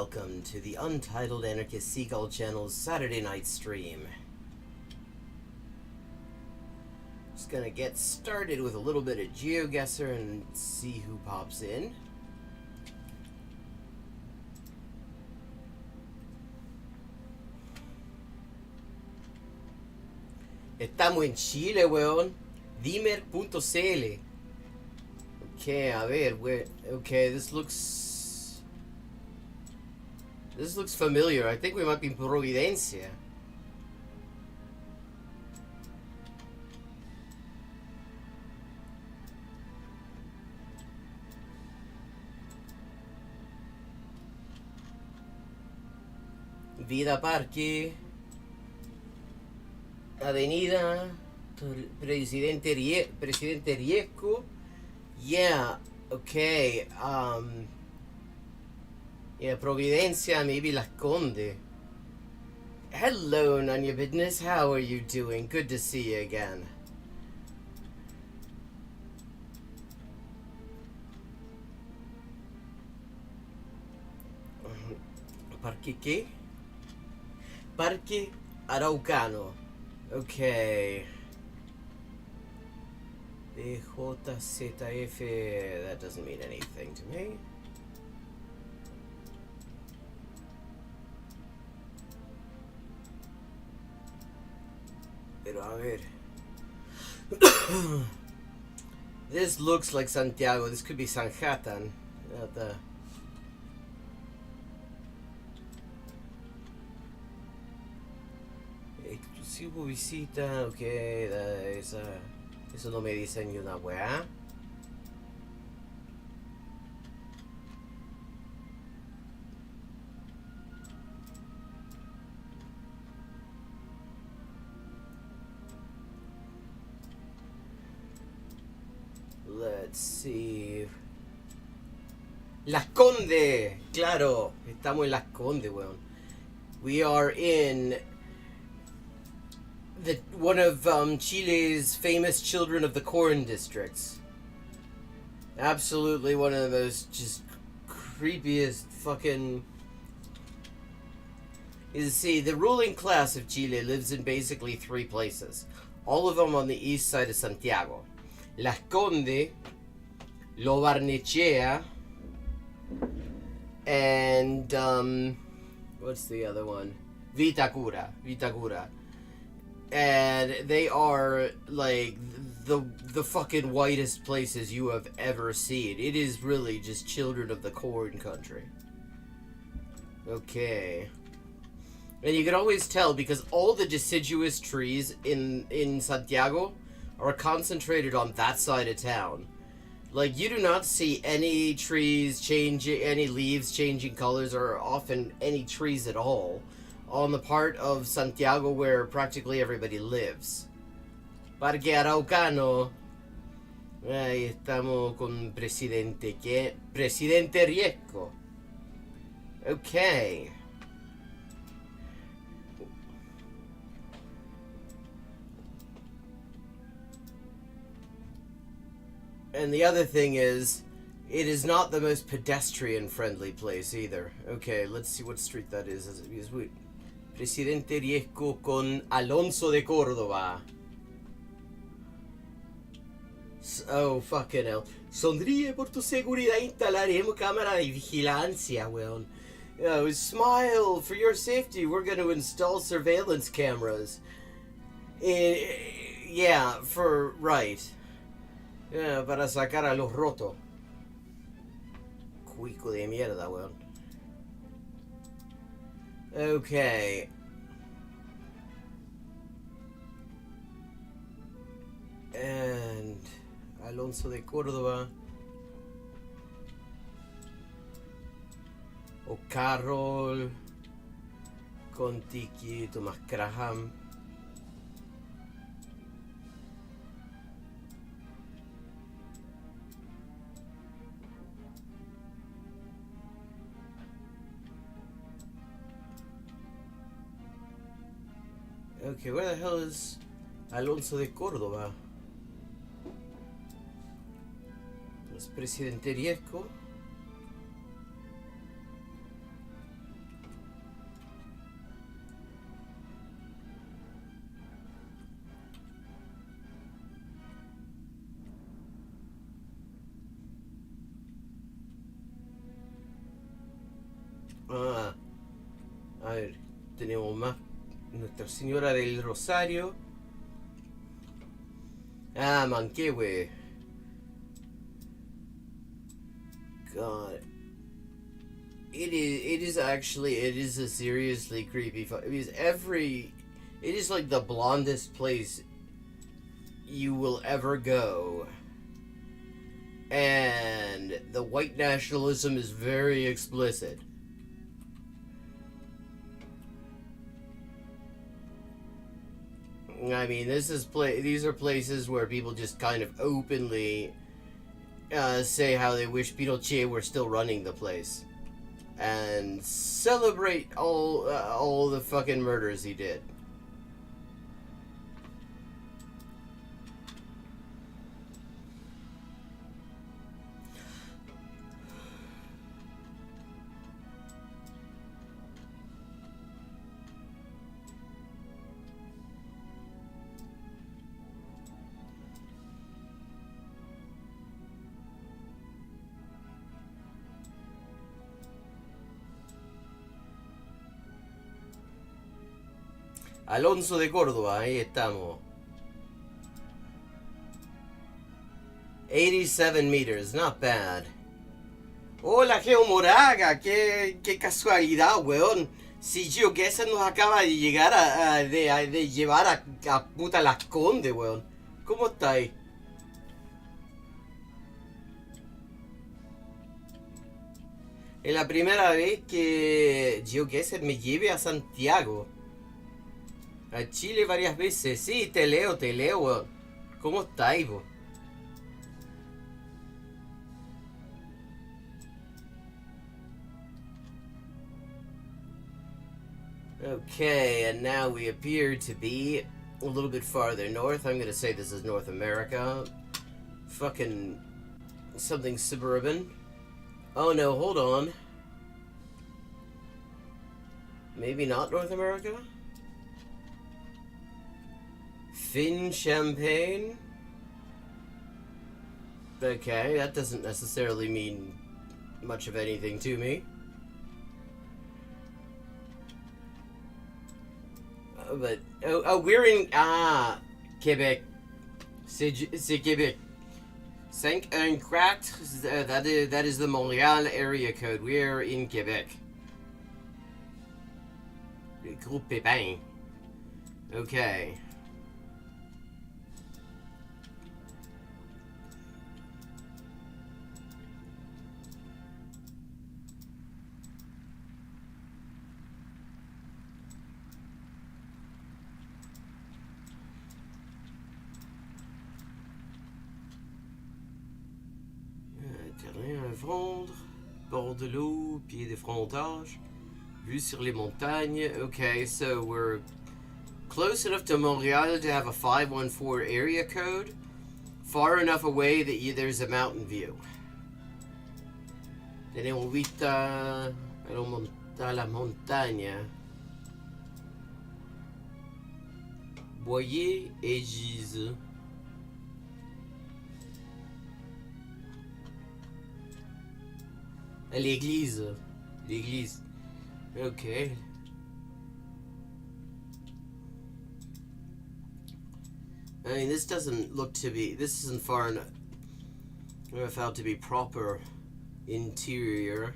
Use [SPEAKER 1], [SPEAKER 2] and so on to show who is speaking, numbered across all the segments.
[SPEAKER 1] welcome to the Untitled Anarchist Seagull Channel's Saturday night stream. Just gonna get started with a little bit of Geoguessr and see who pops in. Estamos en Chile, weón. Dimer.cl. Okay, a ver, okay, this looks familiar. I think we might be in Providencia. Vida Parque, Avenida Presidente Riesco. Yeah, okay. Yeah, Providencia, maybe Las Conde. Hello, None Your Business. How are you doing? Good to see you again. Parque qué? Parque Araucano. Okay. DJZF, that doesn't mean anything to me. Pero a ver. This looks like Santiago. This could be Sanjatan. Exclusivo visita. Okay, eso no me dice ni una weá. Let's see. Las Conde. Claro, estamos en Las Conde, weón. We are in one of Chile's famous children of the corn districts. Absolutely one of the most just creepiest fucking... You see, the ruling class of Chile lives in basically three places. All of them on the east side of Santiago. Las Conde, Lo Barnechea, and what's the other one? Vitacura. And they are like the fucking whitest places you have ever seen. It is really just children of the corn country. Okay. And you can always tell because all the deciduous trees in Santiago are concentrated on that side of town. Like, you do not see any trees changing, any leaves changing colors, or often any trees at all on the part of Santiago where practically everybody lives. Parque Araucano. Ahí estamos con Presidente Riesco. Okay. And the other thing is, it is not the most pedestrian-friendly place either. Okay, let's see what street that is. Presidente Riesco con Alonso de Córdoba. Oh, fucking hell. Sonríe por tu seguridad, instalaremos cámara de vigilancia, weón. Smile for your safety. We're going to install surveillance cameras. Yeah, right. Yeah, para sacar a los rotos. Cuico de mierda, weón. Okay. And Alonso de Córdoba. O'Carroll. Contiki, Thomas Graham. Okay, where the hell is Alonso de Córdoba? Es Presidente Riesco. Ah, a ver, tenemos más. Nuestra Señora del Rosario. Ah, Manquehue. God. It is a seriously creepy. Because it is like the blondest place you will ever go. And the white nationalism is very explicit. I mean, these are places where people just kind of openly say how they wish Pinochet were still running the place. And celebrate all the fucking murders he did. Alonso de Córdoba, ahí estamos. 87 meters, not bad. Hola, Geomoraga, qué casualidad, weón. Si Geoguessr nos acaba de llegar de llevar a puta Las Condes, weón. ¿Cómo estáis? Es la primera vez que Geoguessr me lleve a Santiago. A Chile varias veces. Sí, te leo, weón. ¿Cómo estáis, vos? Okay, and now we appear to be a little bit farther north. I'm gonna say this is North America. Fucking something suburban. Oh no, hold on. Maybe not North America? Fin Champagne? Okay, that doesn't necessarily mean much of anything to me. But we're in Quebec. C'est Quebec. 514. That is the Montreal area code. We're in Quebec. Le Groupe Pépin. Okay. Terrain à vendre, bord de l'eau, pied de frontage, vue sur les montagnes. Okay, so we're close enough to Montreal to have a 514 area code, far enough away that there's a mountain view. Tenemos vista a la montaña. Boyer et Gise. L'église. L'église. Okay. I mean, this isn't far enough. I found to be proper interior.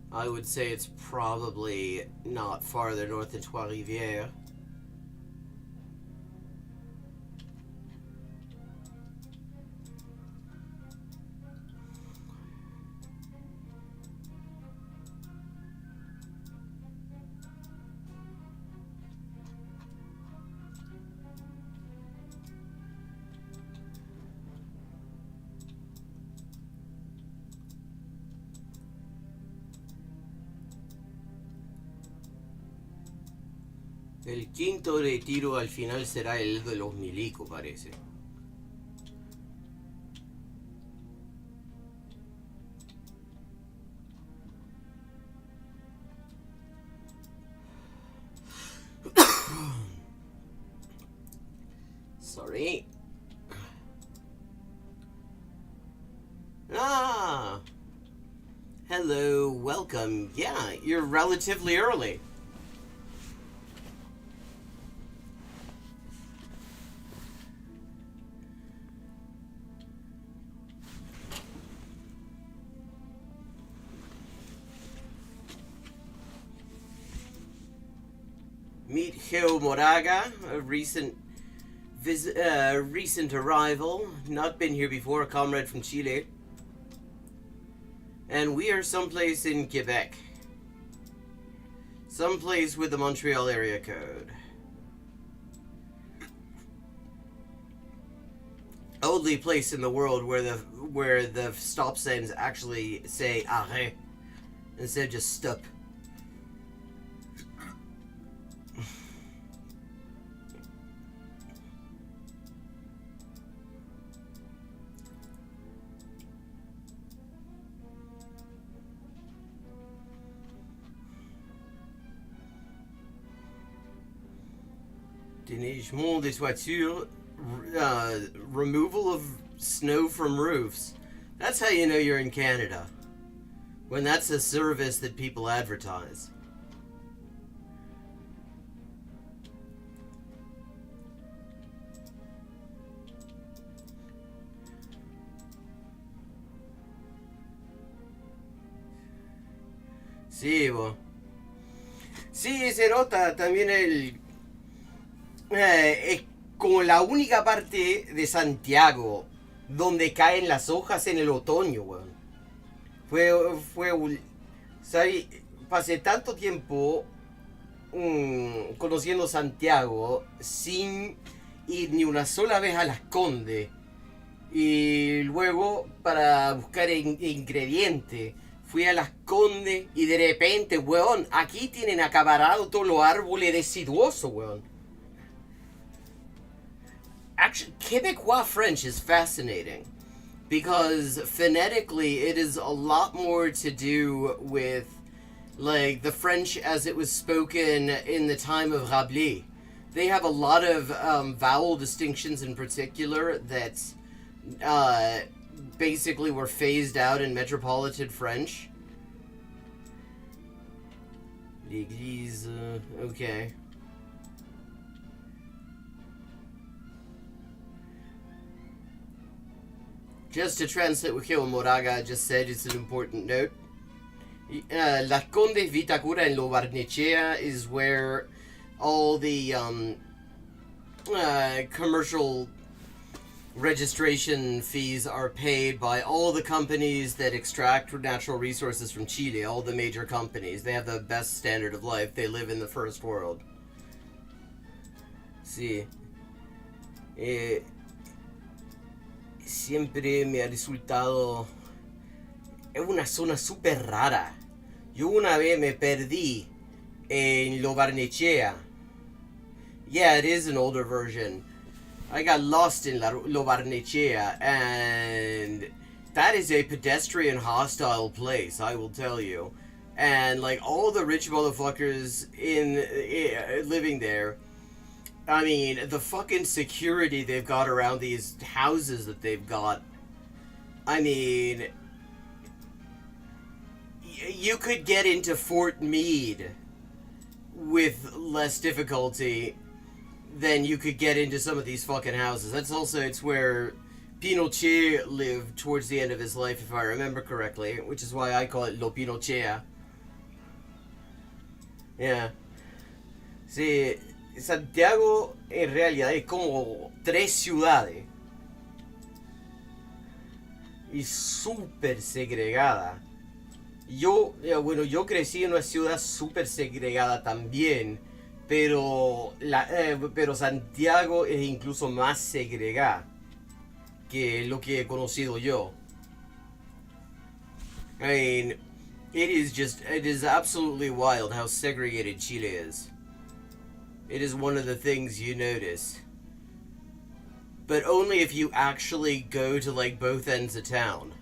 [SPEAKER 1] I would say it's probably not farther north than Trois-Rivières. El quinto retiro al final será el de los milicos, parece. Sorry. Hello, welcome. Yeah, you're relatively early. Meet Geo Moraga, a recent arrival, not been here before, a comrade from Chile. And we are someplace in Quebec. Someplace with the Montreal area code. Only place in the world where the stop signs actually say arrêt instead of just stop. Déneigement des toitures, removal of snow from roofs. That's how you know you're in Canada. When that's a service that people advertise. Sí, bo. Sí, se nota también es como la única parte de Santiago donde caen las hojas en el otoño, weón. ¿Sabes? Pasé tanto tiempo conociendo Santiago sin ir ni una sola vez a Las Condes. Y luego, para buscar ingredientes, fui a Las Condes y de repente, weón, aquí tienen acaparado todos los árboles deciduosos, weón. Actually, Quebecois French is fascinating because phonetically it is a lot more to do with like the French as it was spoken in the time of Rabelais. They have a lot of vowel distinctions in particular that basically were phased out in Metropolitan French. L'église, okay. Just to translate what Geo Moraga just said, it's an important note. Las Condes Vitacura en Lo Barnechea is where all the commercial registration fees are paid by all the companies that extract natural resources from Chile, all the major companies. They have the best standard of life. They live in the first world. Sí. Siempre me ha resultado... Es una zona súper rara. Yo una vez me perdí en Lo Barnechea. Yeah, it is an older version. I got lost in Lo Barnechea, and that is a pedestrian hostile place, I will tell you. And like all the rich motherfuckers living there, I mean, the fucking security they've got around these houses that they've got, I mean, you could get into Fort Meade with less difficulty than you could get into some of these fucking houses. It's where Pinochet lived towards the end of his life, if I remember correctly, which is why I call it Lo Pinochet. Yeah. Sí, Santiago en realidad es como 3 ciudades. Y súper segregada. Yo crecí en una ciudad súper segregada también, pero Santiago es incluso más segregada que lo que he conocido yo. I mean, it is absolutely wild how segregated Chile is. It is one of the things you notice. But only if you actually go to like both ends of town.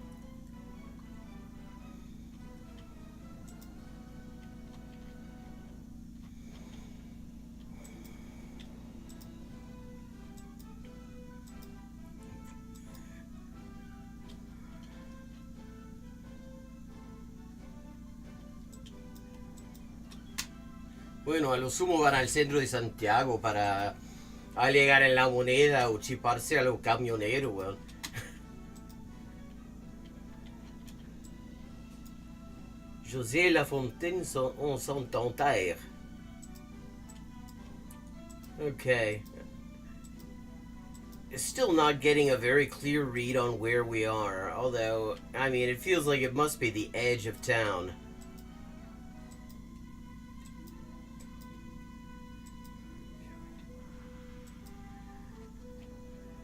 [SPEAKER 1] Bueno, a lo sumo van al centro de Santiago para alegar en la moneda o chiparse a los camioneros, weón. José Lafontaine en Santander. Okay. Still not getting a very clear read on where we are, although, I mean, it feels like it must be the edge of town.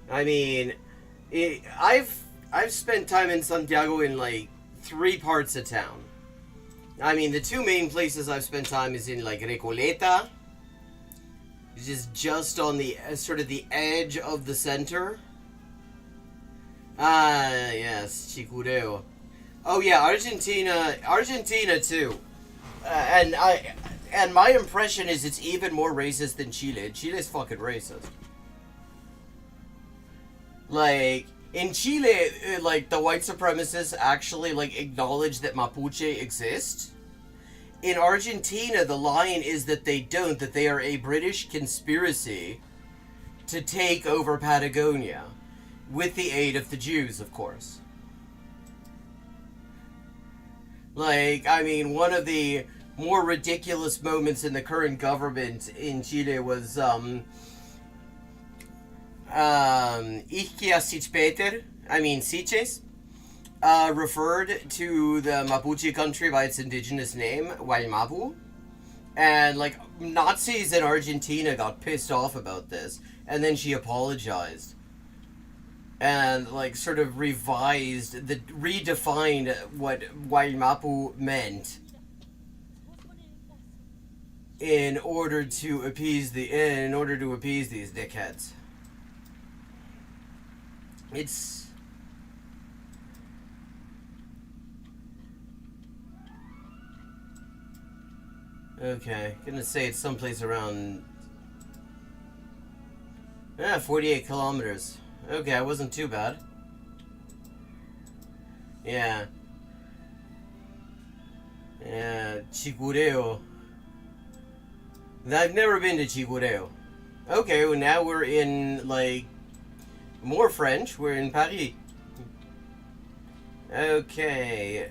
[SPEAKER 1] I mean, I've spent time in Santiago in like 3 parts of town. I mean, the 2 main places I've spent time is in like Recoleta, which is just on the sort of the edge of the center. Ah, yes, Chicureo. Oh yeah, Argentina too. And my impression is it's even more racist than Chile. Chile's fucking racist. Like in Chile, like the white supremacists actually like acknowledge that Mapuche exist. In Argentina, the line is that they don't, that they are a British conspiracy to take over Patagonia, with the aid of the Jews, of course. Like, I mean, one of the more ridiculous moments in the current government in Chile was, Siches, referred to the Mapuche country by its indigenous name, Guaymapu. And, like, Nazis in Argentina got pissed off about this. And then she apologized. And, like, sort of redefined what Guaymapu meant in order to appease these dickheads. It's... Okay, gonna say it's someplace around... 48 kilometers. Okay, it wasn't too bad. Yeah. Yeah, Chicureo. I've never been to Chicureo. Okay, well now we're in, like, more French. We're in Paris. Okay.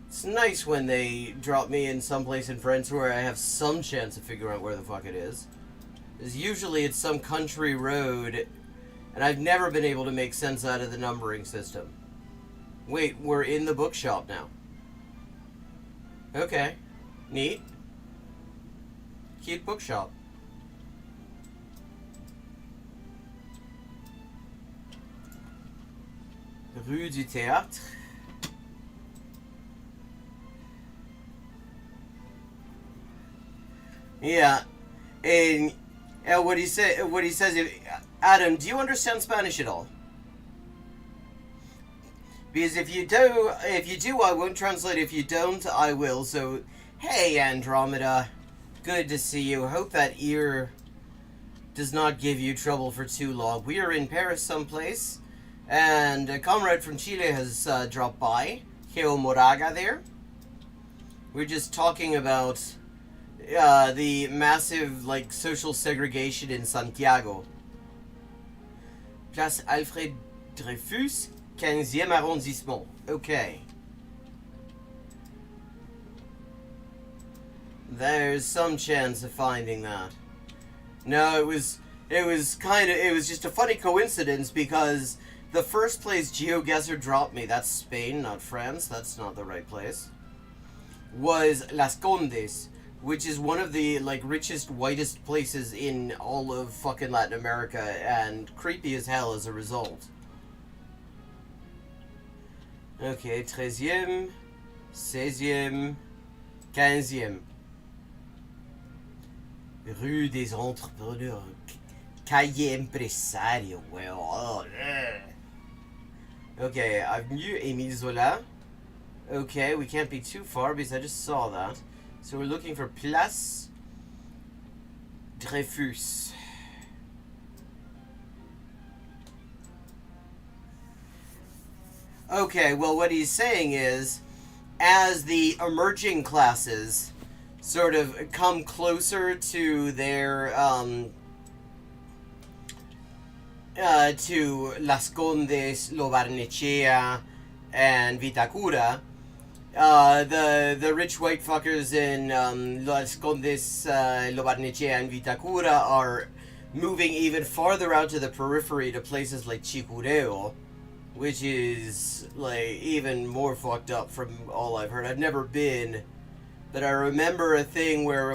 [SPEAKER 1] It's nice when they drop me in someplace in France where I have some chance of figuring out where the fuck it is. Because usually it's some country road, and I've never been able to make sense out of the numbering system. Wait, we're in the bookshop now. Okay. Neat. Cute bookshop. Rue du Théâtre. Yeah, and what he says, Adam, do you understand Spanish at all? Because if you do, I won't translate. If you don't, I will. So, hey, Andromeda, good to see you. Hope that ear does not give you trouble for too long. We are in Paris someplace, and a comrade from Chile has dropped by. Geo Moraga there. We're just talking about the massive, like, social segregation in Santiago. Place Alfred Dreyfus, 15e arrondissement. Okay. There's some chance of finding that. No, it was just a funny coincidence because the first place Geoguessr dropped me, that's Spain, not France, that's not the right place, was Las Condes, which is one of the, like, richest, whitest places in all of fucking Latin America, and creepy as hell as a result. Okay, 13e, 16e, 15e. Rue des Entrepreneurs. Calle Empresario. Well, okay, Avenue Émile Zola. Okay, we can't be too far because I just saw that. So we're looking for Place Dreyfus. Okay, well what he's saying is, as the emerging classes sort of come closer to their to Las Condes, Lo Barnechea, and Vitacura. The rich white fuckers in Las Condes, Lo Barnechea, and Vitacura are moving even farther out to the periphery to places like Chicureo, which is like even more fucked up from all I've heard. I've never been, but I remember a thing where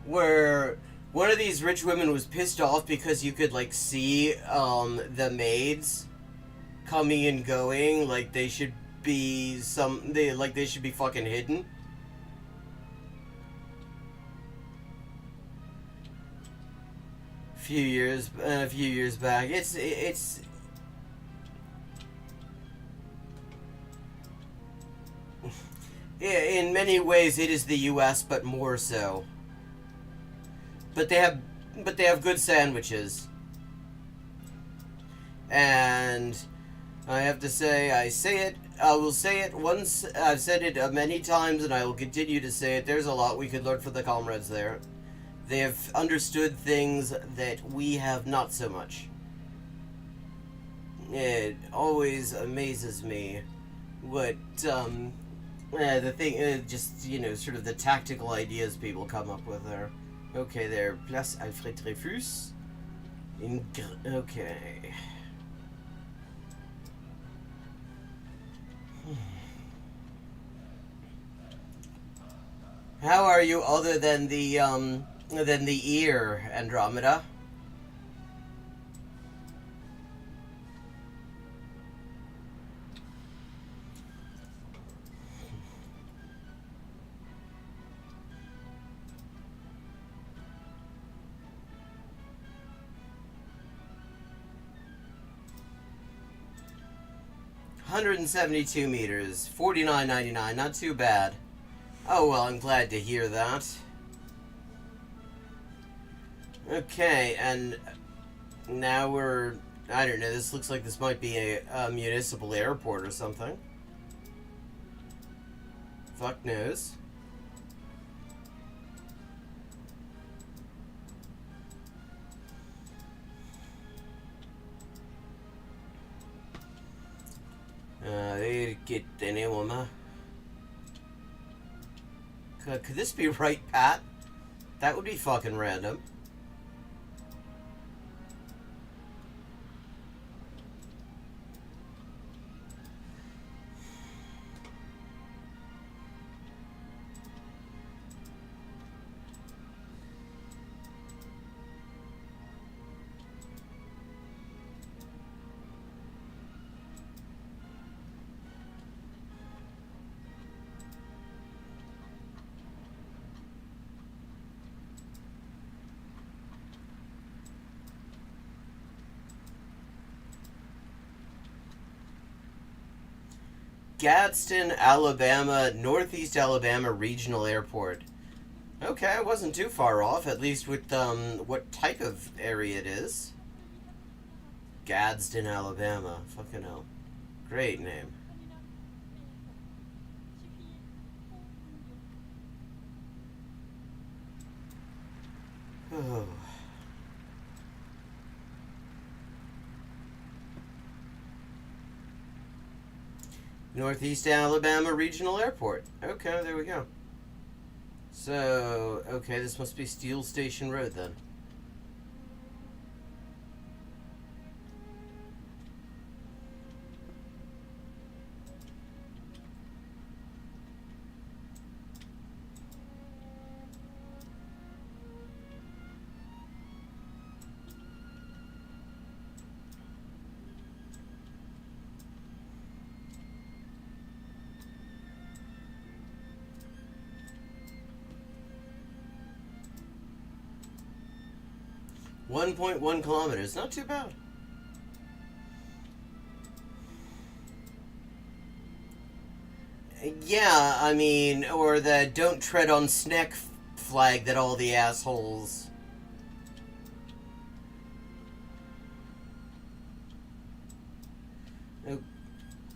[SPEAKER 1] where one of these rich women was pissed off because you could like see the maids coming and going, like they should be they should be fucking hidden. A few years back. It's in many ways it is the U.S., but more so. But they have good sandwiches, and I have to say, I will say it once. I've said it many times, and I will continue to say it. There's a lot we could learn from the comrades there. They have understood things that we have not so much. It always amazes me what the thing, just sort of the tactical ideas people come up with there. Okay, there, Place Alfred Dreyfus. Okay. How are you other than the ear, Andromeda? $172 meters, $49.99, not too bad. Oh well, I'm glad to hear that. Okay, and now we're... I don't know, this looks like this might be a municipal airport or something. Fuck knows. A ver qué tenemos más. Could this be right, Pat? That would be fucking random. Gadsden, Alabama, Northeast Alabama Regional Airport. Okay, I wasn't too far off, at least with what type of area it is. Gadsden, Alabama. Fucking hell. Great name. Oh. Northeast Alabama Regional Airport. Okay, there we go. So, okay, this must be Steel Station Road then. .1 kilometers, not too bad. Yeah, I mean, or the don't tread on Sneck flag that all the assholes...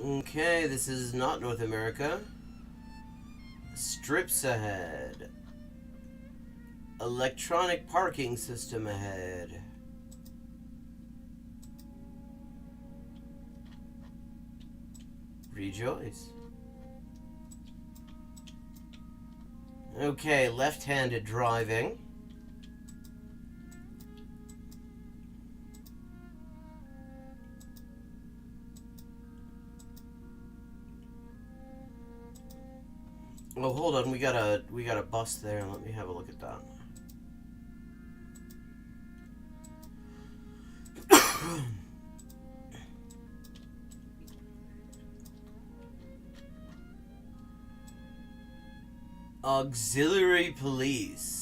[SPEAKER 1] Okay, this is not North America. strips ahead. Electronic parking system ahead. Rejoice. Okay, left-handed driving. Oh, hold on, we got a bus there. Let me have a look at that. Auxiliary police.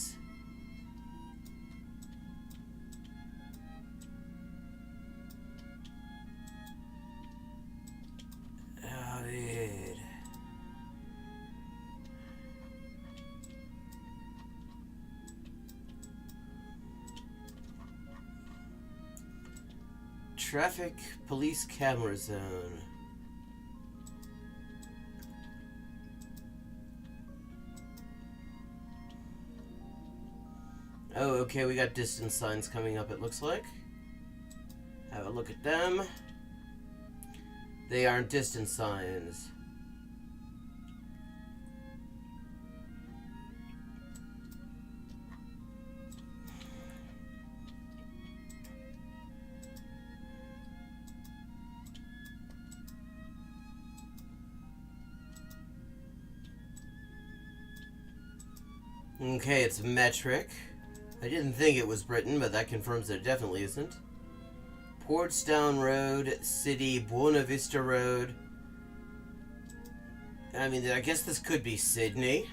[SPEAKER 1] Traffic police camera zone. Oh, okay, we got distance signs coming up, it looks like. Have a look at them. They aren't distance signs. Okay, it's metric. I didn't think it was Britain, but that confirms that it definitely isn't. Portstown Road, City, Buena Vista Road. I mean, I guess this could be Sydney.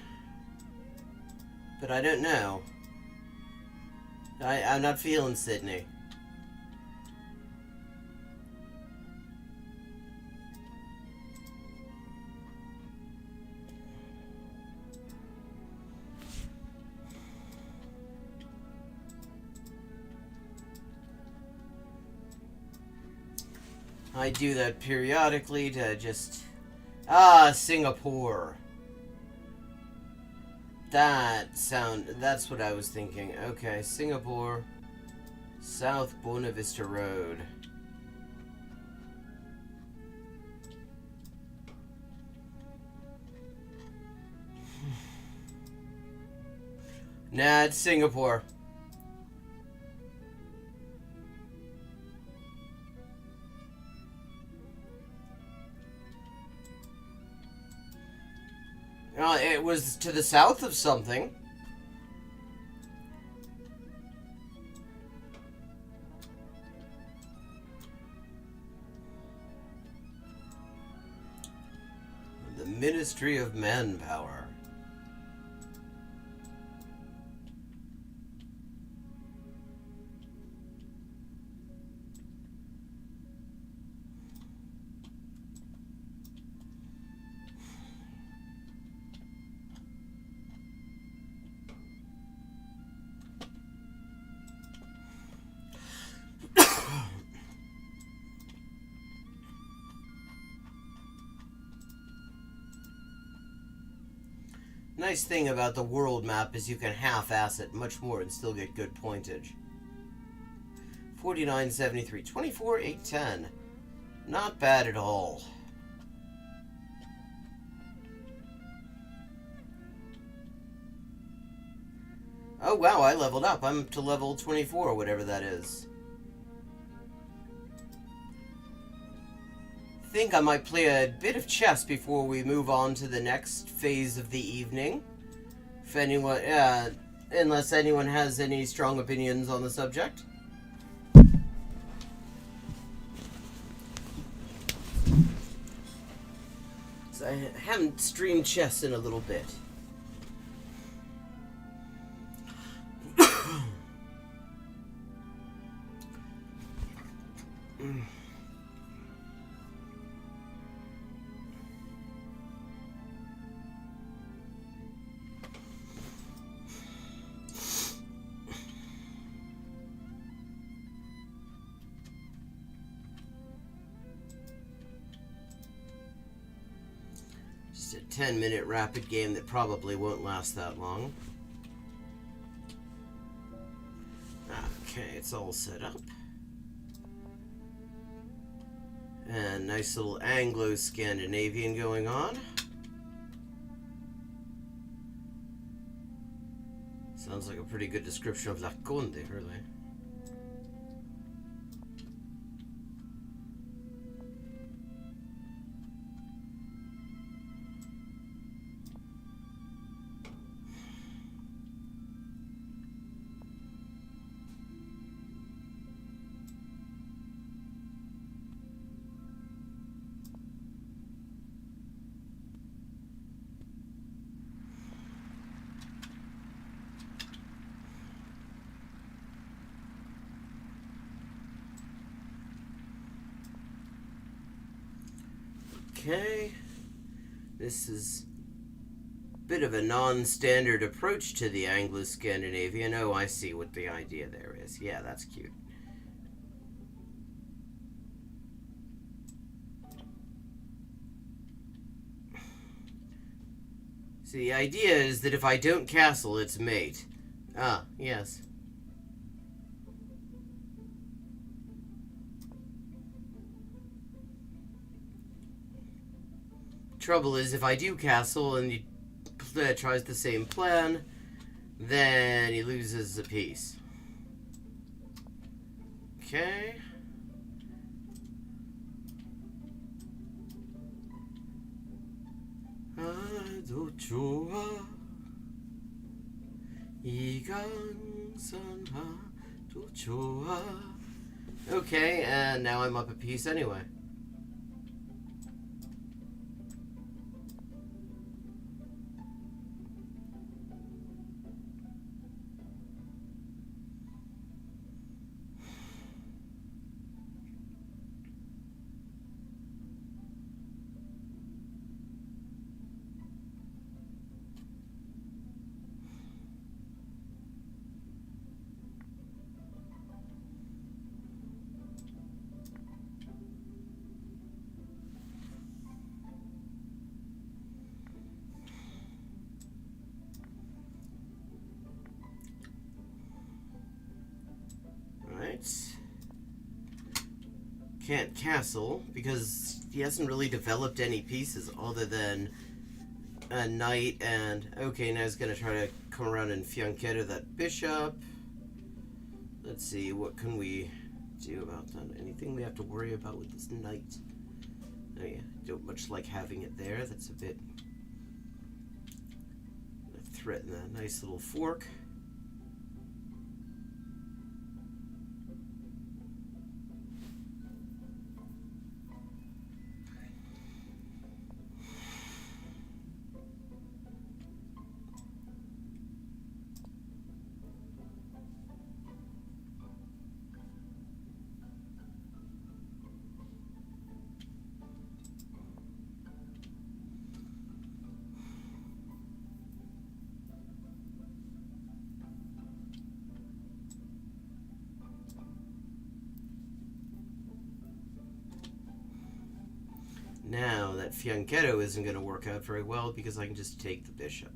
[SPEAKER 1] But I don't know. I'm not feeling Sydney. I do that periodically to just... Singapore. That's what I was thinking. Okay, Singapore, South Buena Vista Road. Nah, it's Singapore. It was to the south of something. The Ministry of Manpower. Nice thing about the world map is you can half-ass it much more and still get good pointage. 49.73, 24.810. Not bad at all. Oh wow, I leveled up. I'm to level 24, whatever that is. Think I might play a bit of chess before we move on to the next phase of the evening. If anyone, unless anyone has any strong opinions on the subject. So I haven't streamed chess in a little bit. a 10-minute rapid game that probably won't last that long. Okay, it's all set up. And nice little Anglo-Scandinavian going on. Sounds like a pretty good description of La Conde, really. Okay, this is a bit of a non-standard approach to the Anglo-Scandinavian. Oh, I see what the idea there is. Yeah, that's cute. So the idea is that if I don't castle, it's mate. Ah, yes. Trouble is, if I do castle and he tries the same plan, then he loses a piece. Okay. Okay, and now I'm up a piece anyway. Can't castle because he hasn't really developed any pieces other than a knight. And okay, now he's gonna try to come around and fianchetto that bishop. Let's see, what can we do about that? Anything we have to worry about with this knight? Oh yeah, don't much like having it there. That's a bit threaten that nice little fork. Now, that fianchetto isn't going to work out very well because I can just take the bishop.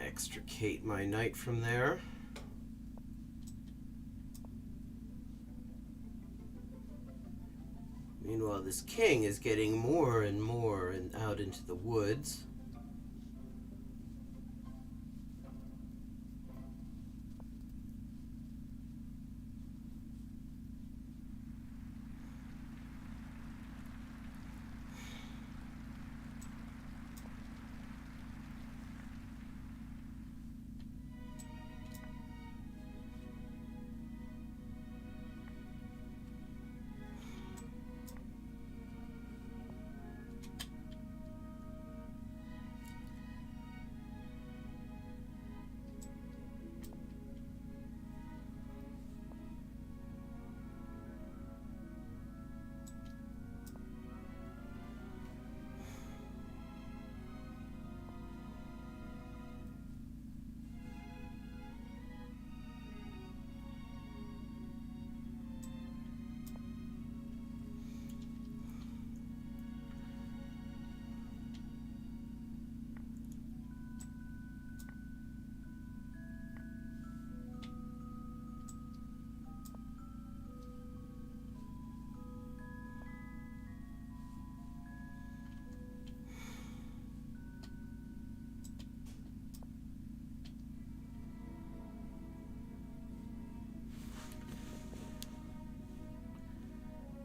[SPEAKER 1] Extricate my knight from there. Meanwhile, this king is getting more and more out into the woods.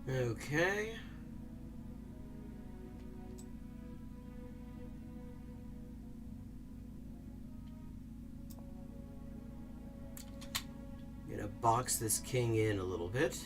[SPEAKER 1] Okay. Gonna box this king in a little bit.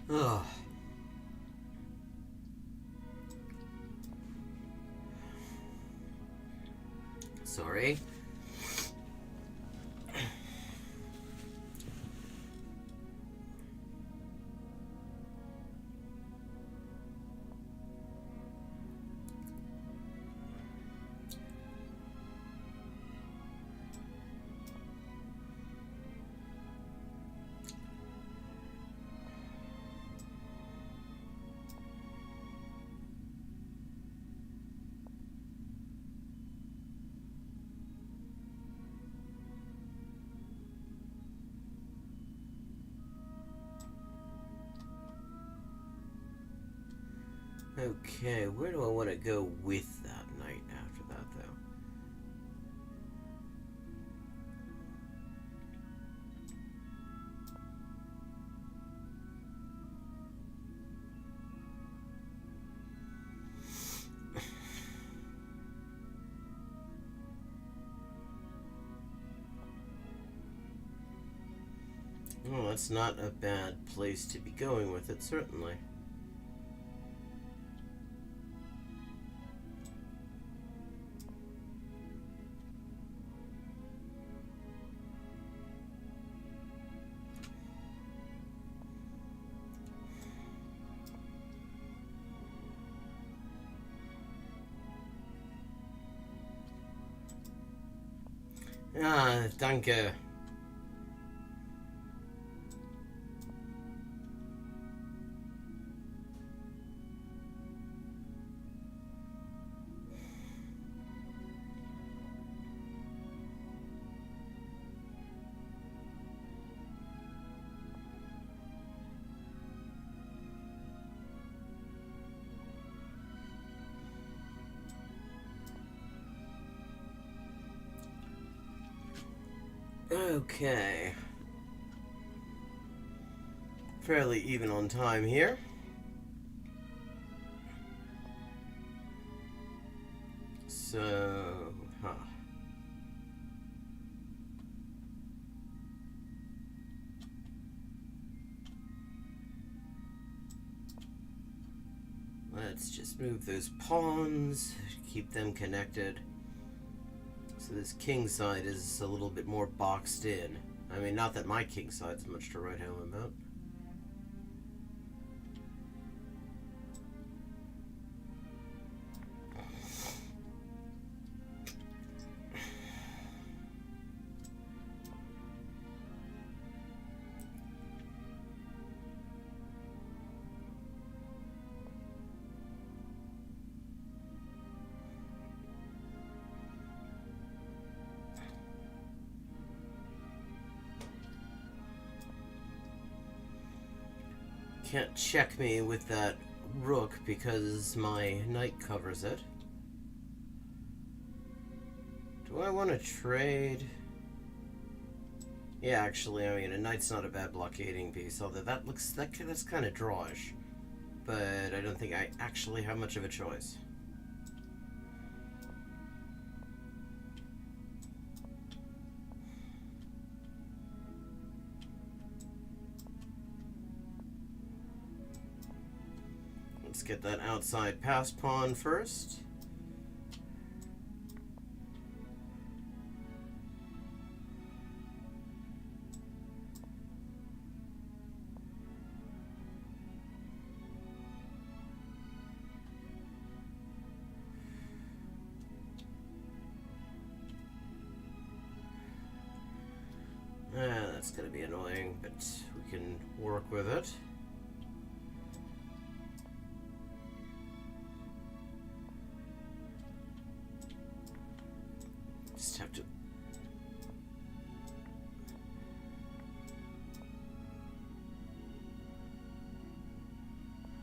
[SPEAKER 1] Ugh. Sorry. Okay, where do I want to go with that knight after that, though? Oh, that's not a bad place to be going with it, certainly. Ah, danke. Okay. Fairly even on time here. So, let's just move those pawns, keep them connected. So this king side is a little bit more boxed in. I mean, not that my king side's much to write home about. Can't check me with that rook because my knight covers it. Do I want to trade? Yeah, actually, I mean, a knight's not a bad blockading piece, although that's kind of drawish. But I don't think I actually have much of a choice. Let's get that outside pass pawn first. That's gonna be annoying, but we can work with it. Just have to...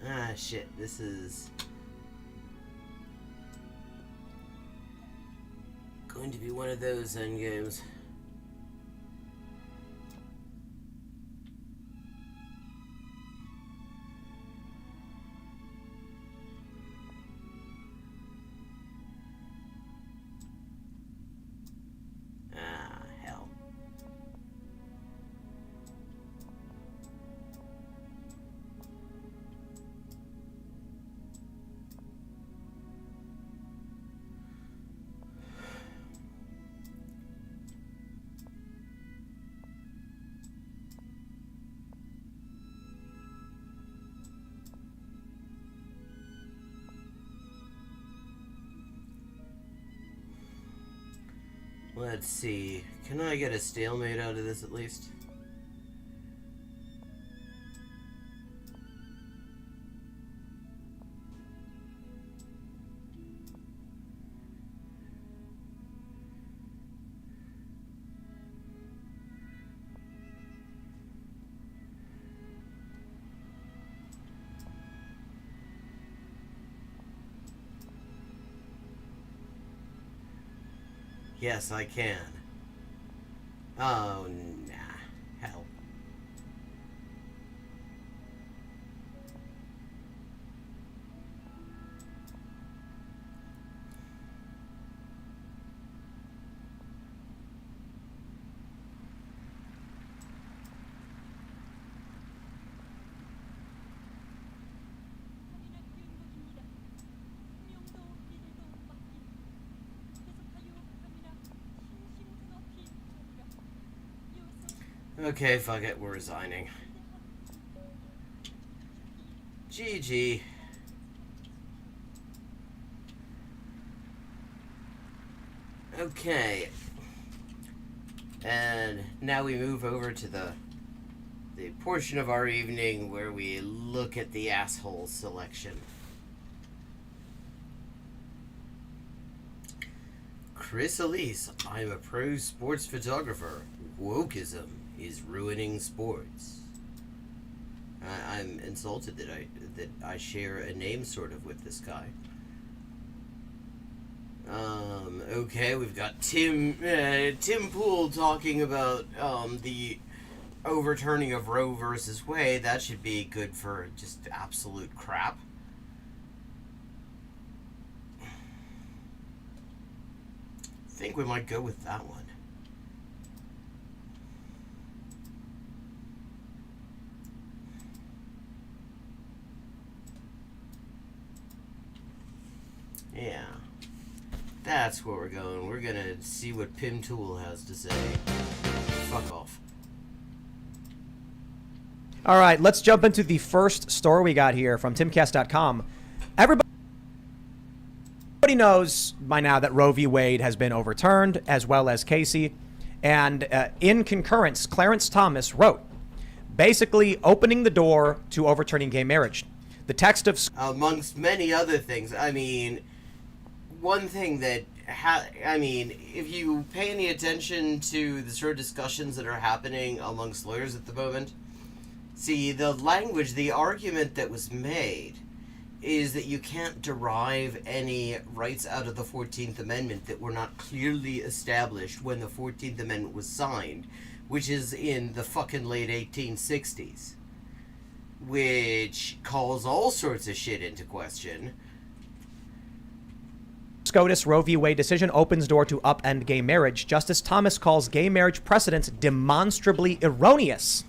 [SPEAKER 1] Ah, shit, this is... going to be one of those endgames. Let's see. Can I get a stalemate out of this at least? Yes, I can. Oh, nah. Hell. Okay, fuck it, we're resigning. GG. Okay. And now we move over to the portion of our evening where we look at the asshole selection. Chris Elise, I'm a pro sports photographer. Wokeism is ruining sports. I'm insulted that I share a name sort of with this guy. Okay, we've got Tim Poole talking about the overturning of Roe versus Wade. That should be good for just absolute crap. I think we might go with that one. Yeah, that's where we're going. We're gonna see what Pim Tool has to say. Fuck off.
[SPEAKER 2] All right, let's jump into the first story we got here from timcast.com. Everybody knows by now that Roe v. Wade has been overturned, as well as Casey. And in concurrence, Clarence Thomas wrote, basically opening the door to overturning gay marriage. The text of...
[SPEAKER 1] Amongst many other things, I mean... One thing that, if you pay any attention to the sort of discussions that are happening amongst lawyers at the moment, see, the language, the argument that was made is that you can't derive any rights out of the 14th Amendment that were not clearly established when the 14th Amendment was signed, which is in the fucking late 1860s, which calls all sorts of shit into question.
[SPEAKER 2] SCOTUS Roe v. Wade decision opens door to upend gay marriage. Justice Thomas calls gay marriage precedents demonstrably erroneous,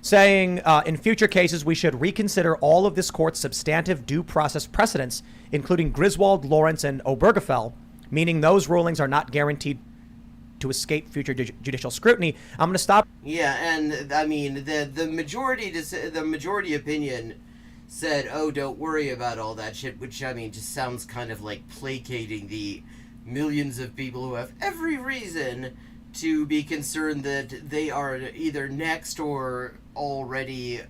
[SPEAKER 2] saying in future cases we should reconsider all of this court's substantive due process precedents, including Griswold, Lawrence, and Obergefell, meaning those rulings are not guaranteed to escape future judicial scrutiny. I'm going to stop.
[SPEAKER 1] Yeah, and I mean the majority opinion said, oh, don't worry about all that shit, which, I mean, just sounds kind of like placating the millions of people who have every reason to be concerned that they are either next or already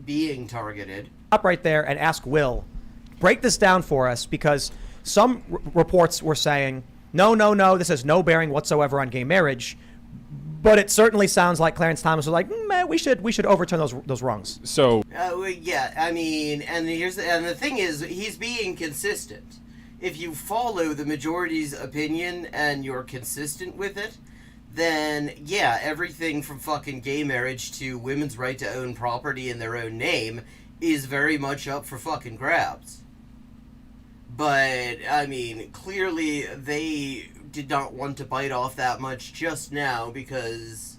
[SPEAKER 1] being targeted.
[SPEAKER 2] Stop right there and ask Will, break this down for us, because some reports were saying, no, this has no bearing whatsoever on gay marriage. But it certainly sounds like Clarence Thomas was like, man, we should overturn those wrongs.
[SPEAKER 3] So
[SPEAKER 1] yeah, I mean, and the thing is, he's being consistent. If you follow the majority's opinion and you're consistent with it, then yeah, everything from fucking gay marriage to women's right to own property in their own name is very much up for fucking grabs. But I mean, clearly they did not want to bite off that much just now, because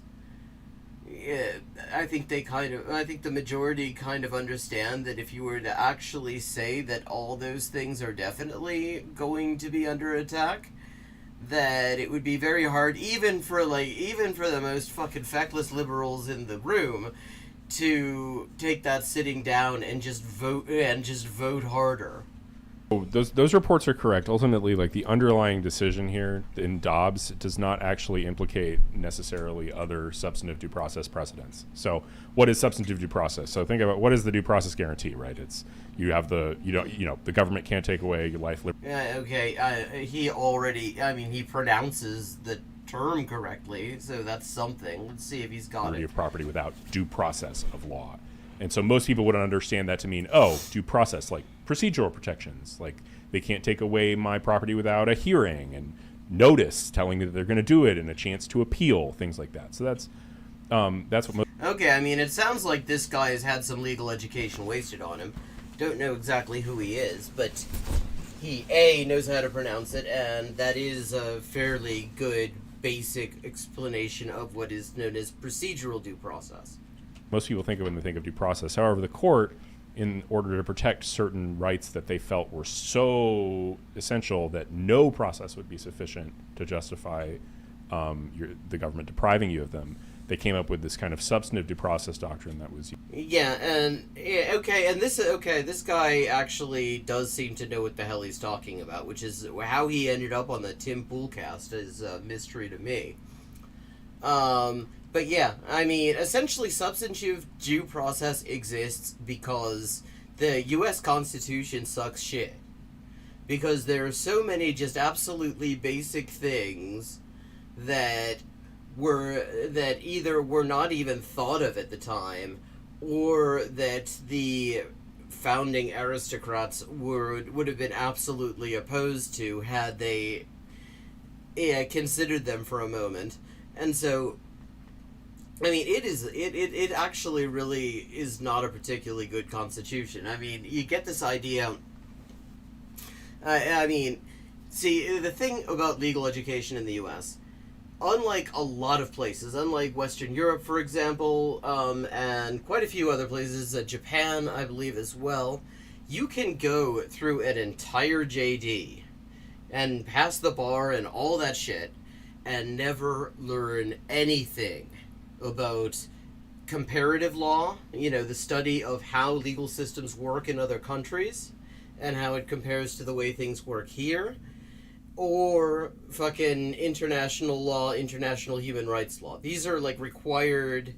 [SPEAKER 1] I think the majority kind of understand that if you were to actually say that all those things are definitely going to be under attack, that it would be very hard, even for the most fucking feckless liberals in the room, to take that sitting down and just vote harder.
[SPEAKER 3] those reports are correct. Ultimately, like, the underlying decision here in Dobbs does not actually implicate necessarily other substantive due process precedents. So what is substantive due process? So think about, what is the due process guarantee, right? It's the government can't take away your life.
[SPEAKER 1] He pronounces the term correctly, so that's something. Let's see if he's got it.
[SPEAKER 3] Of property without due process of law. And so most people wouldn't understand that to mean, due process, like procedural protections, like they can't take away my property without a hearing and notice telling me that they're going to do it and a chance to appeal, things like that. So that's what most...
[SPEAKER 1] Okay, I mean, it sounds like this guy has had some legal education wasted on him. Don't know exactly who he is, but he, A, knows how to pronounce it, and that is a fairly good basic explanation of what is known as procedural due process.
[SPEAKER 3] Most people think of when they think of due process. However, the court, in order to protect certain rights that they felt were so essential that no process would be sufficient to justify the government depriving you of them, they came up with this kind of substantive due process doctrine that was... This guy actually does seem to know what the hell he's talking about, which is how he ended up on the Tim Pool cast is a mystery to me. But yeah, I mean, essentially substantive due process exists because the U.S. Constitution sucks shit. Because there are so many just absolutely basic things that either were not even thought of at the time, or that the founding aristocrats would have been absolutely opposed to had they considered them for a moment. And so, I mean, it actually really is not a particularly good constitution. I mean, you get this idea. See, the thing about legal education in the U.S., unlike a lot of places, unlike Western Europe, for example, and quite a few other places, Japan, I believe, as well, you can go through an entire JD and pass the bar and all that shit and never learn anything about comparative law, the study of how legal systems work in other countries and how it compares to the way things work here, or fucking international law, international human rights law. These are like required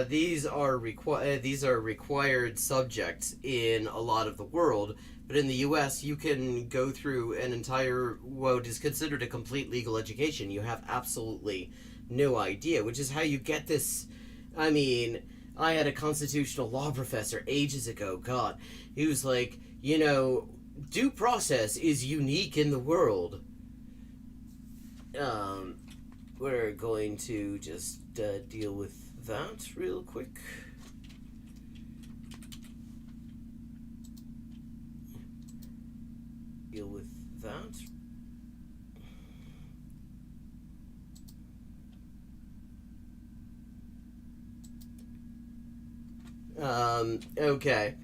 [SPEAKER 3] these are required subjects in a lot of the world. But in the U.S., you can go through an entire, what is considered a complete legal education. You have absolutely no idea, which is how you get this. I mean, I had a constitutional law professor ages ago, God. He was like, due process is unique in the world. We're going to just deal with that real quick. Deal with that. Okay.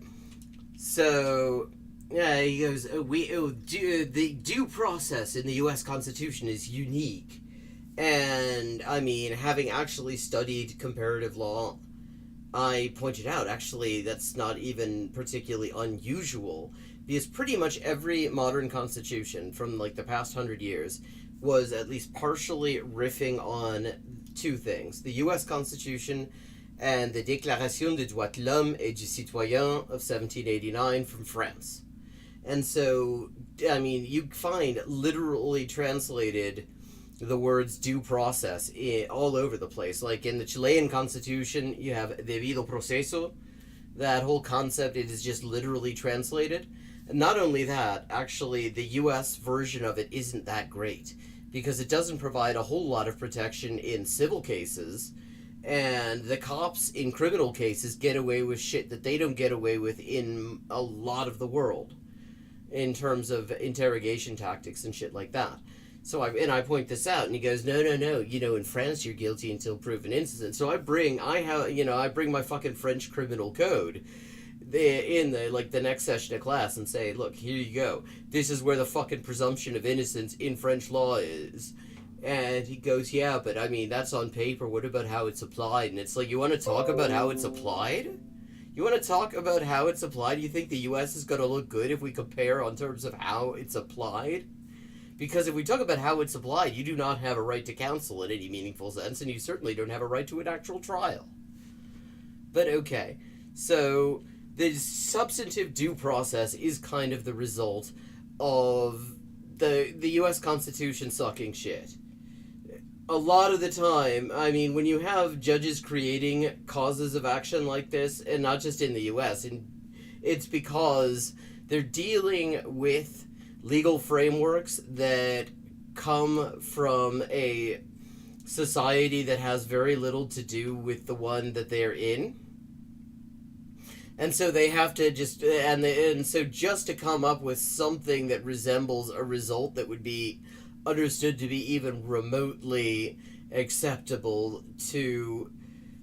[SPEAKER 3] So, yeah, he goes, the due process in the U.S. Constitution is unique. And, I mean, having actually studied comparative law, I pointed out, actually, that's not even particularly unusual,
[SPEAKER 1] because pretty much every modern constitution from like the past 100 years was at least partially riffing on two things: the U.S. Constitution and the Déclaration des droits de l'homme et du citoyen of 1789 from France. And so, I mean, you find literally translated the words due process all over the place. Like in the Chilean Constitution, you have debido proceso. That whole concept, it is just literally translated. And not only that, actually, the U.S. version of it isn't that great, because it doesn't provide a whole lot of protection in civil cases, and the cops in criminal cases get away with shit that they don't get away with in a lot of the world, in terms of interrogation tactics and shit like that. So I point this out, and he goes, no, in France you're guilty until proven innocent. So I bring my fucking French criminal code in the next session of class and say, look, here you go. This is where the fucking presumption of innocence in French law is. And he goes, yeah, but I mean, that's on paper. What about how it's applied? And it's like, you want to talk about how it's applied? You want to talk about how it's applied? You think the U.S. is going to look good if we compare on terms of how it's applied? Because if we talk about how it's applied, you do not have a right to counsel in any meaningful sense, and you certainly don't have a right to an actual trial. But okay, so the substantive due process is kind of the result of the U.S. Constitution sucking shit. A lot of the time, I mean, when you have judges creating causes of action like this, and not just in the U.S., it's because they're dealing with legal frameworks that come from a society that has very little to do with the one that they're in. And so they have to just, and so just to come up with something that resembles a result that would be understood to be even remotely acceptable to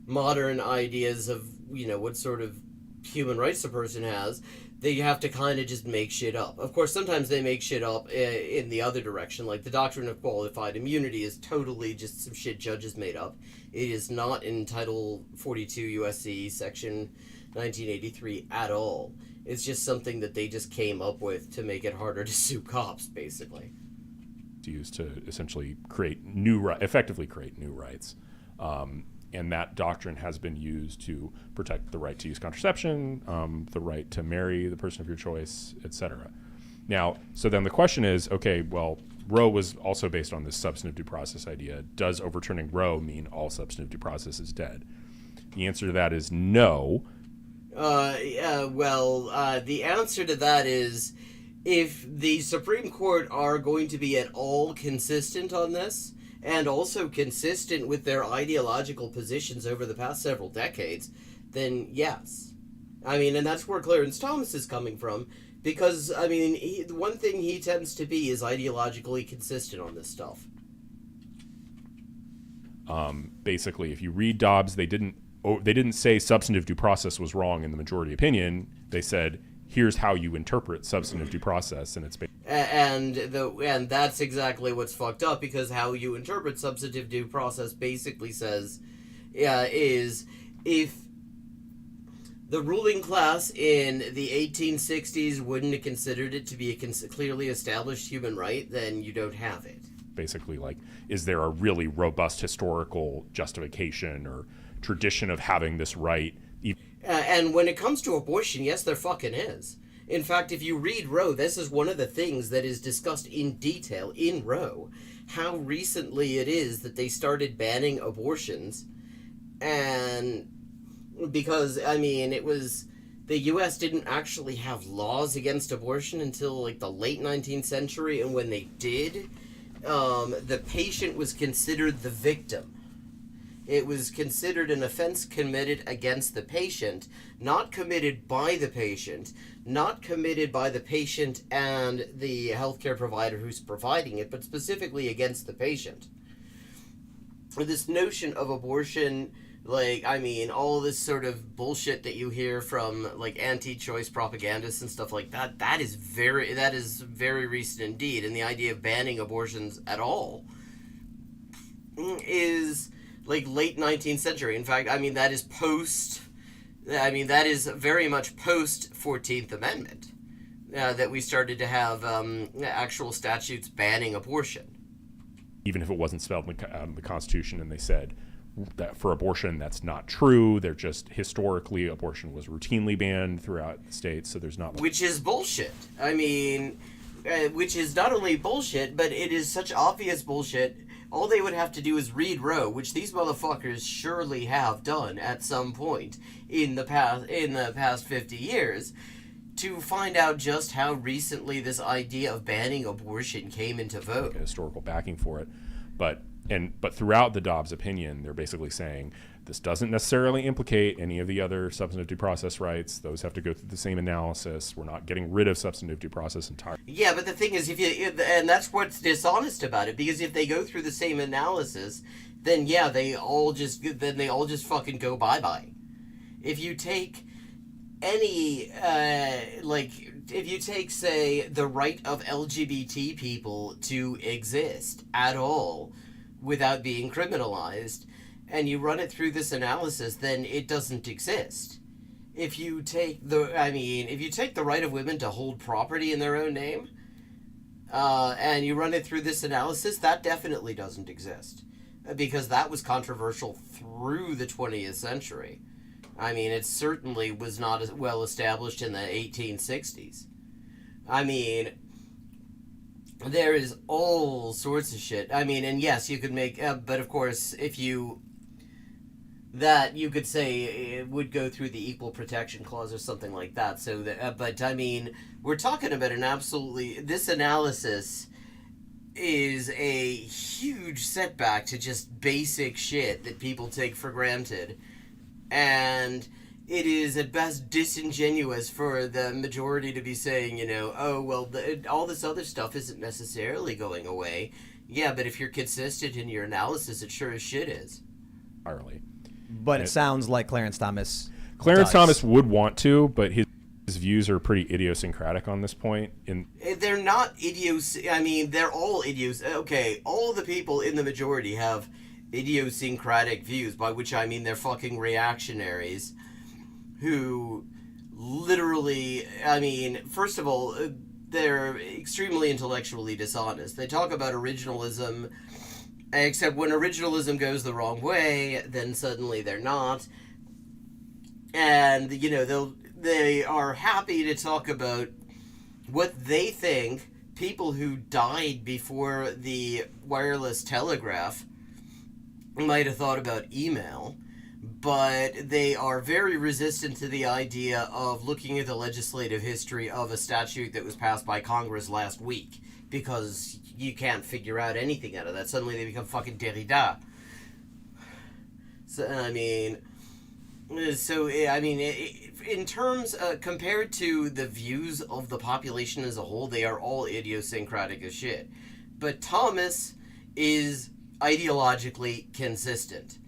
[SPEAKER 1] modern ideas of, what sort of human rights a person has, they have to kind of just make shit up. Of course, sometimes they make shit up in the other direction. Like the doctrine of qualified immunity is totally just some shit judges made up. It is not in Title 42 U.S.C. Section 1983 at all. It's just something that they just came up with to make it harder to sue cops, basically.
[SPEAKER 4] Used to essentially effectively create new rights. And that doctrine has been used to protect the right to use contraception, the right to marry the person of your choice, etc. Now, so then the question is, okay, well, Roe was also based on this substantive due process idea. Does overturning Roe mean all substantive due process is dead? The answer to that is no.
[SPEAKER 1] The answer to that is, if the Supreme Court are going to be at all consistent on this, and also consistent with their ideological positions over the past several decades, then yes. I mean, and that's where Clarence Thomas is coming from, because, I mean, the one thing he tends to be is ideologically consistent on this stuff.
[SPEAKER 4] Basically, if you read Dobbs, they didn't say substantive due process was wrong in the majority opinion. They said, here's how you interpret substantive due process, and it's
[SPEAKER 1] and that's exactly what's fucked up, because how you interpret substantive due process basically says, is if the ruling class in the 1860s wouldn't have considered it to be a clearly established human right, then you don't have it.
[SPEAKER 4] Basically, like, is there a really robust historical justification or tradition of having this right?
[SPEAKER 1] And when it comes to abortion, yes, there fucking is. In fact, if you read Roe, this is one of the things that is discussed in detail in Roe. How recently it is that they started banning abortions. And because, I mean, it was... The U.S. didn't actually have laws against abortion until, like, the late 19th century. And when they did, the patient was considered the victim. It was considered an offense committed against the patient, not committed by the patient, not committed by the patient and the healthcare provider who's providing it, but specifically against the patient. This notion of abortion, like, I mean, all this sort of bullshit that you hear from, like, anti-choice propagandists and stuff like that, that is very recent indeed. And the idea of banning abortions at all is... like late 19th century. In fact, I mean, that is very much post 14th Amendment.
[SPEAKER 3] that we started to have actual statutes banning abortion.
[SPEAKER 4] Even if it wasn't spelled in the Constitution, and they said that for abortion, that's not true. They're just historically, abortion was routinely banned throughout the states, so there's not.
[SPEAKER 3] Which is bullshit. I mean, which is not only bullshit, but it is such obvious bullshit. All they would have to do is read Roe, which these motherfuckers surely have done at some point in the past 50 years, to find out just how recently this idea of banning abortion came into vogue.
[SPEAKER 4] Like a historical backing for it, but throughout the Dobbs opinion, they're basically saying this doesn't necessarily implicate any of the other substantive due process rights. Those have to go through the same analysis. We're not getting rid of substantive due process entirely.
[SPEAKER 3] Yeah, but the thing is, and that's what's dishonest about it, because if they go through the same analysis, then yeah, they all just fucking go bye-bye. If you take any, if you take, say, the right of LGBT people to exist at all without being criminalized, and you run it through this analysis, then it doesn't exist. If you take the right of women to hold property in their own name, and you run it through this analysis, that definitely doesn't exist, because that was controversial through the 20th century. I mean, it certainly was not as well established in the 1860s. I mean, there is all sorts of shit. I mean, and yes, you could make, but of course, you could say it would go through the Equal Protection Clause or something like that. So that, but I mean, we're talking about this analysis is a huge setback to just basic shit that people take for granted. And it is at best disingenuous for the majority to be saying, oh, well, all this other stuff isn't necessarily going away. Yeah, but if you're consistent in your analysis, it sure as shit is.
[SPEAKER 4] Entirely.
[SPEAKER 2] But it sounds like Clarence Thomas
[SPEAKER 4] Thomas would want to, but his views are pretty idiosyncratic on this point.
[SPEAKER 3] They're not I mean, they're all okay, all the people in the majority have idiosyncratic views, by which I mean they're fucking reactionaries who literally, I mean, first of all, they're extremely intellectually dishonest. They talk about originalism, except when originalism goes the wrong way, then suddenly they're not. And, they are happy to talk about what they think people who died before the wireless telegraph might have thought about email, but they are very resistant to the idea of looking at the legislative history of a statute that was passed by Congress last week, because you can't figure out anything out of that. Suddenly they become fucking Derrida. So, I mean, in terms, compared to the views of the population as a whole, they are all idiosyncratic as shit. But Thomas is ideologically consistent.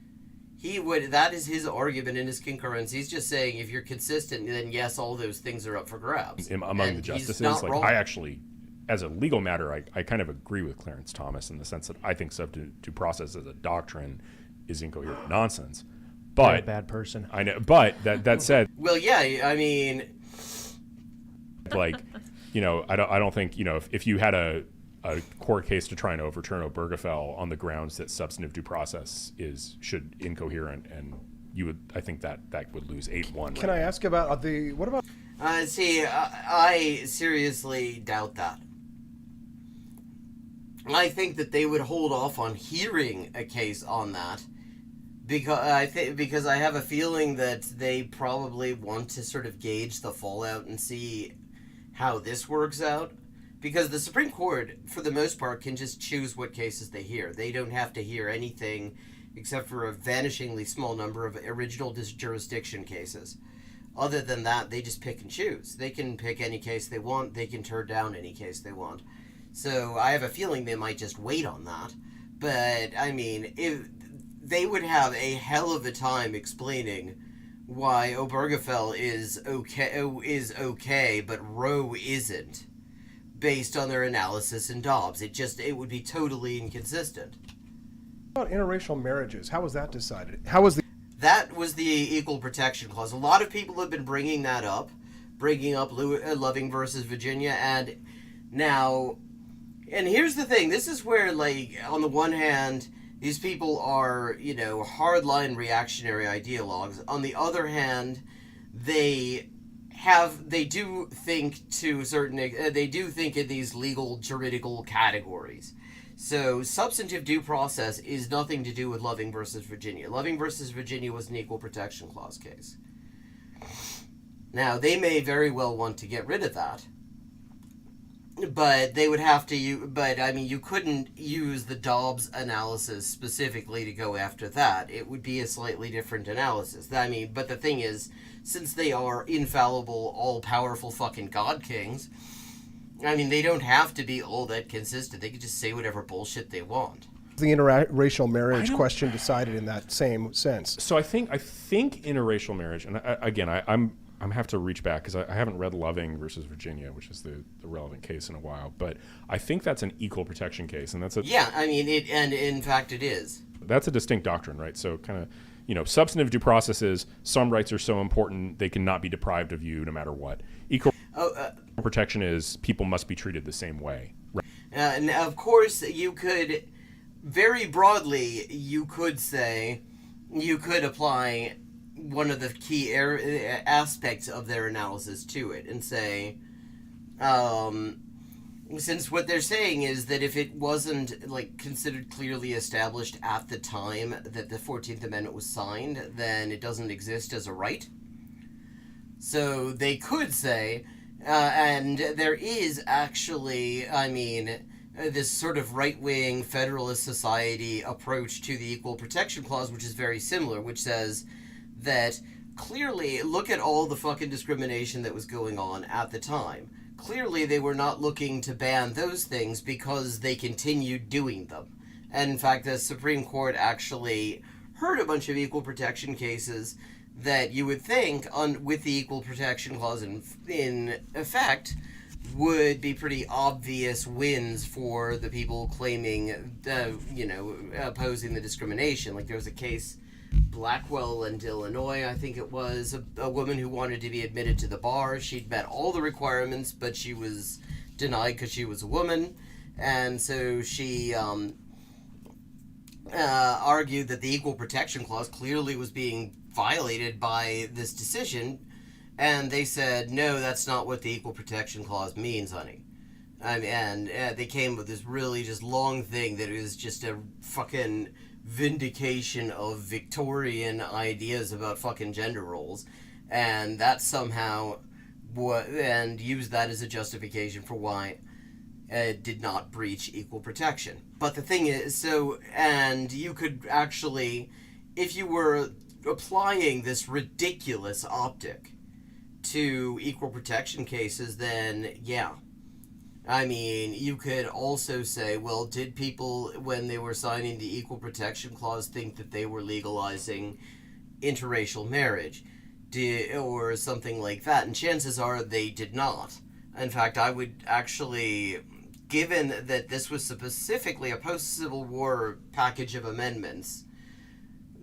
[SPEAKER 3] That is his argument in his concurrence. He's just saying, if you're consistent, then yes, all those things are up for grabs.
[SPEAKER 4] Among the justices, I actually, as a legal matter, I kind of agree with Clarence Thomas in the sense that I think substantive due process as a doctrine is incoherent nonsense. But
[SPEAKER 2] you're a bad person.
[SPEAKER 4] I know, but that said,
[SPEAKER 3] well, yeah, I mean,
[SPEAKER 4] I don't think, if you had a court case to try and overturn Obergefell on the grounds that substantive due process should incoherent, and I think that would lose 8-1.
[SPEAKER 5] Can I ask about what about?
[SPEAKER 3] I seriously doubt that. I think that they would hold off on hearing a case on that, because I have a feeling that they probably want to sort of gauge the fallout and see how this works out. Because the Supreme Court, for the most part, can just choose what cases they hear. They don't have to hear anything except for a vanishingly small number of original jurisdiction cases. Other than that, they just pick and choose. They can pick any case they want. They can turn down any case they want. So I have a feeling they might just wait on that. But, I mean, they would have a hell of a time explaining why Obergefell is okay, but Roe isn't, based on their analysis in Dobbs. It would be totally inconsistent.
[SPEAKER 5] What about interracial marriages? How was that decided?
[SPEAKER 3] That was the Equal Protection Clause. A lot of people have been bringing that up, bringing up Loving versus Virginia, and now, and here's the thing, this is where, like, on the one hand, these people are, you know, hardline reactionary ideologues. On the other hand, they do think to a certain, they do think in these legal juridical categories. So substantive due process is nothing to do with Loving versus Virginia. Loving versus Virginia was an equal protection clause case. Now, they may very well want to get rid of that, but they would have to, but I mean, you couldn't use the Dobbs analysis specifically to go after that. It would be a slightly different analysis. I mean, but the thing is, since they are infallible, all-powerful fucking God Kings, I mean, they don't have to be all that consistent. They can just say whatever bullshit they want.
[SPEAKER 5] The interracial marriage question decided in that same sense.
[SPEAKER 4] So I think interracial marriage, and I'm have to reach back because I haven't read Loving versus Virginia, which is the relevant case in a while, but I think that's an equal protection case, and that's a
[SPEAKER 3] yeah. I mean, and in fact, it is.
[SPEAKER 4] That's a distinct doctrine, right? So kind of, you know, substantive due process is some rights are so important they cannot be deprived of you no matter what. Equal protection is people must be treated the same way. Right?
[SPEAKER 3] And of course, you could very broadly, you could say, you could apply one of the key aspects of their analysis to it and say, since what they're saying is that if it wasn't like considered clearly established at the time that the 14th Amendment was signed, then it doesn't exist as a right. So they could say, and there is actually, I mean, this sort of right-wing Federalist Society approach to the Equal Protection Clause, which is very similar, which says that clearly, look at all the fucking discrimination that was going on at the time. Clearly, they were not looking to ban those things because they continued doing them. And in fact, the Supreme Court actually heard a bunch of equal protection cases that you would think, with the Equal Protection Clause in effect, would be pretty obvious wins for the people claiming, opposing the discrimination. Like, there was a case, Blackwell and Illinois, I think it was, a woman who wanted to be admitted to the bar. She'd met all the requirements, but she was denied because she was a woman. And so she argued that the Equal Protection Clause clearly was being violated by this decision. And they said, no, that's not what the Equal Protection Clause means, honey. And they came with this really just long thing that was just a fucking vindication of Victorian ideas about fucking gender roles. And that somehow, and used that as a justification for why it did not breach equal protection. But the thing is, and you could actually, if you were applying this ridiculous optic to equal protection cases, then yeah. I mean, you could also say, well, did people, when they were signing the Equal Protection Clause, think that they were legalizing interracial marriage? Or something like that? And chances are they did not. In fact, I would actually, given that this was specifically a post-Civil War package of amendments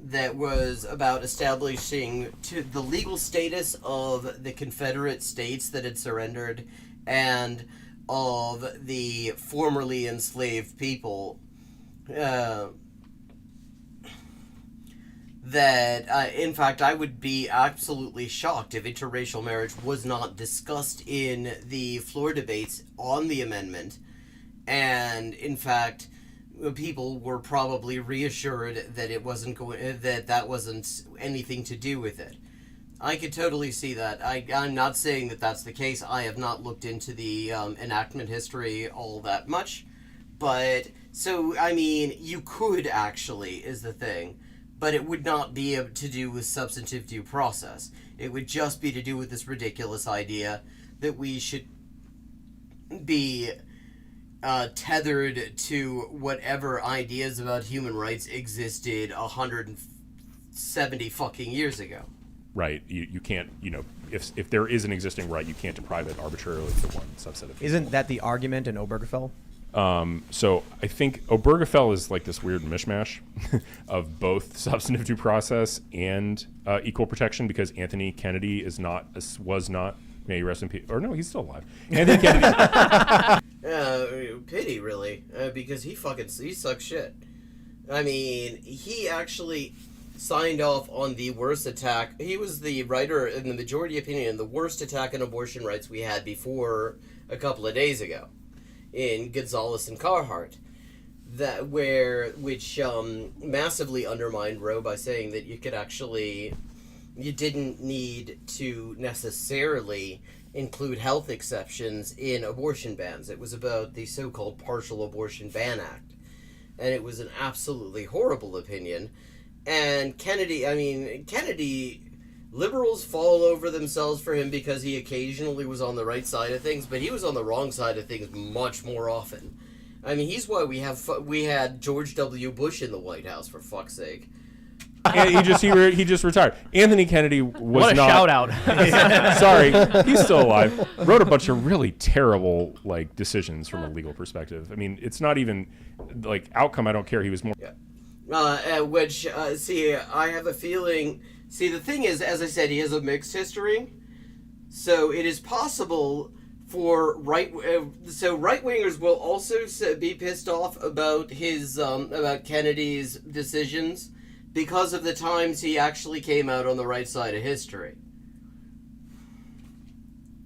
[SPEAKER 3] that was about establishing the legal status of the Confederate states that had surrendered and of the formerly enslaved people, that, in fact, I would be absolutely shocked if interracial marriage was not discussed in the floor debates on the amendment, and, in fact, people were probably reassured that it wasn't that wasn't anything to do with it. I could totally see that. I'm not saying that that's the case. I have not looked into the enactment history all that much. But, so, I mean, you could actually, is the thing. But it would not be to do with substantive due process. It would just be to do with this ridiculous idea that we should be tethered to whatever ideas about human rights existed 170 fucking years ago.
[SPEAKER 4] Right. You can't, if there is an existing right, you can't deprive it arbitrarily to one subset of people.
[SPEAKER 2] Isn't that the argument in Obergefell?
[SPEAKER 4] So I think Obergefell is like this weird mishmash of both substantive due process and equal protection, because Anthony Kennedy was not May he rest in peace. Or no, he's still alive. Anthony Kennedy.
[SPEAKER 3] Pity, really, because he sucks shit. I mean, he actually signed off on the worst attack. He was the writer, in the majority opinion, the worst attack on abortion rights we had before a couple of days ago, in Gonzalez and Carhart, which massively undermined Roe by saying that you didn't need to necessarily include health exceptions in abortion bans. It was about the so-called Partial Abortion Ban Act. And it was an absolutely horrible opinion. And Kennedy, liberals fall over themselves for him because he occasionally was on the right side of things, but he was on the wrong side of things much more often. I mean, he's why we had George W. Bush in the White House, for fuck's sake.
[SPEAKER 4] And he just retired. Anthony Kennedy was
[SPEAKER 6] what a
[SPEAKER 4] not.
[SPEAKER 6] shout out.
[SPEAKER 4] Sorry, he's still alive. Wrote a bunch of really terrible decisions from a legal perspective. I mean, it's not even outcome. I don't care. He was more.
[SPEAKER 3] Yeah. I have a feeling. See, the thing is, as I said, he has a mixed history, so it is possible for right-wingers will also be pissed off about about Kennedy's decisions, because of the times he actually came out on the right side of history.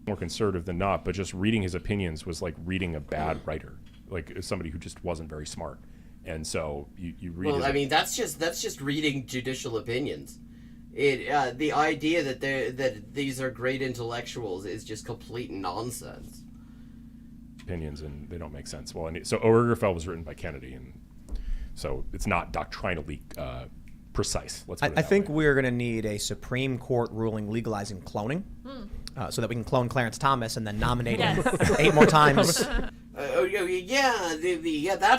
[SPEAKER 4] More conservative than not, but just reading his opinions was like reading a bad writer, somebody who just wasn't very smart. And so you read.
[SPEAKER 3] Well, I mean, that's just reading judicial opinions. The idea that these are great intellectuals is just complete nonsense.
[SPEAKER 4] Opinions, and they don't make sense. Well, so Obergefell was written by Kennedy, and so it's not doctrinally precise. Let's put it
[SPEAKER 2] I
[SPEAKER 4] that
[SPEAKER 2] think
[SPEAKER 4] way.
[SPEAKER 2] we're going to need a Supreme Court ruling legalizing cloning, so that we can clone Clarence Thomas and then nominate him 8 more times.
[SPEAKER 3] That's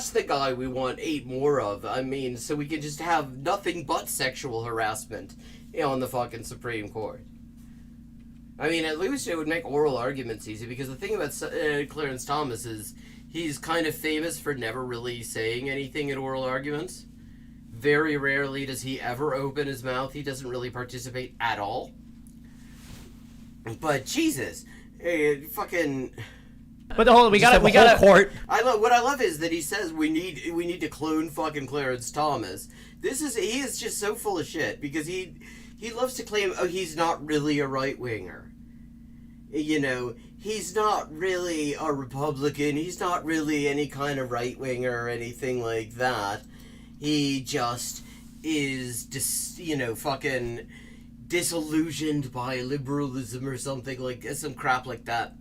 [SPEAKER 3] the guy we want 8 more of. I mean, so we can just have nothing but sexual harassment on the fucking Supreme Court. I mean, at least it would make oral arguments easy, because the thing about Clarence Thomas is he's kind of famous for never really saying anything in oral arguments. Very rarely does he ever open his mouth. He doesn't really participate at all. But Jesus, fucking.
[SPEAKER 6] But we gotta.
[SPEAKER 2] Court.
[SPEAKER 3] What I love is that he says we need to clone fucking Clarence Thomas. He is just so full of shit, because he loves to claim, he's not really a right winger. You know, he's not really a Republican. He's not really any kind of right winger or anything like that. He just is fucking disillusioned by liberalism or something, some crap like that.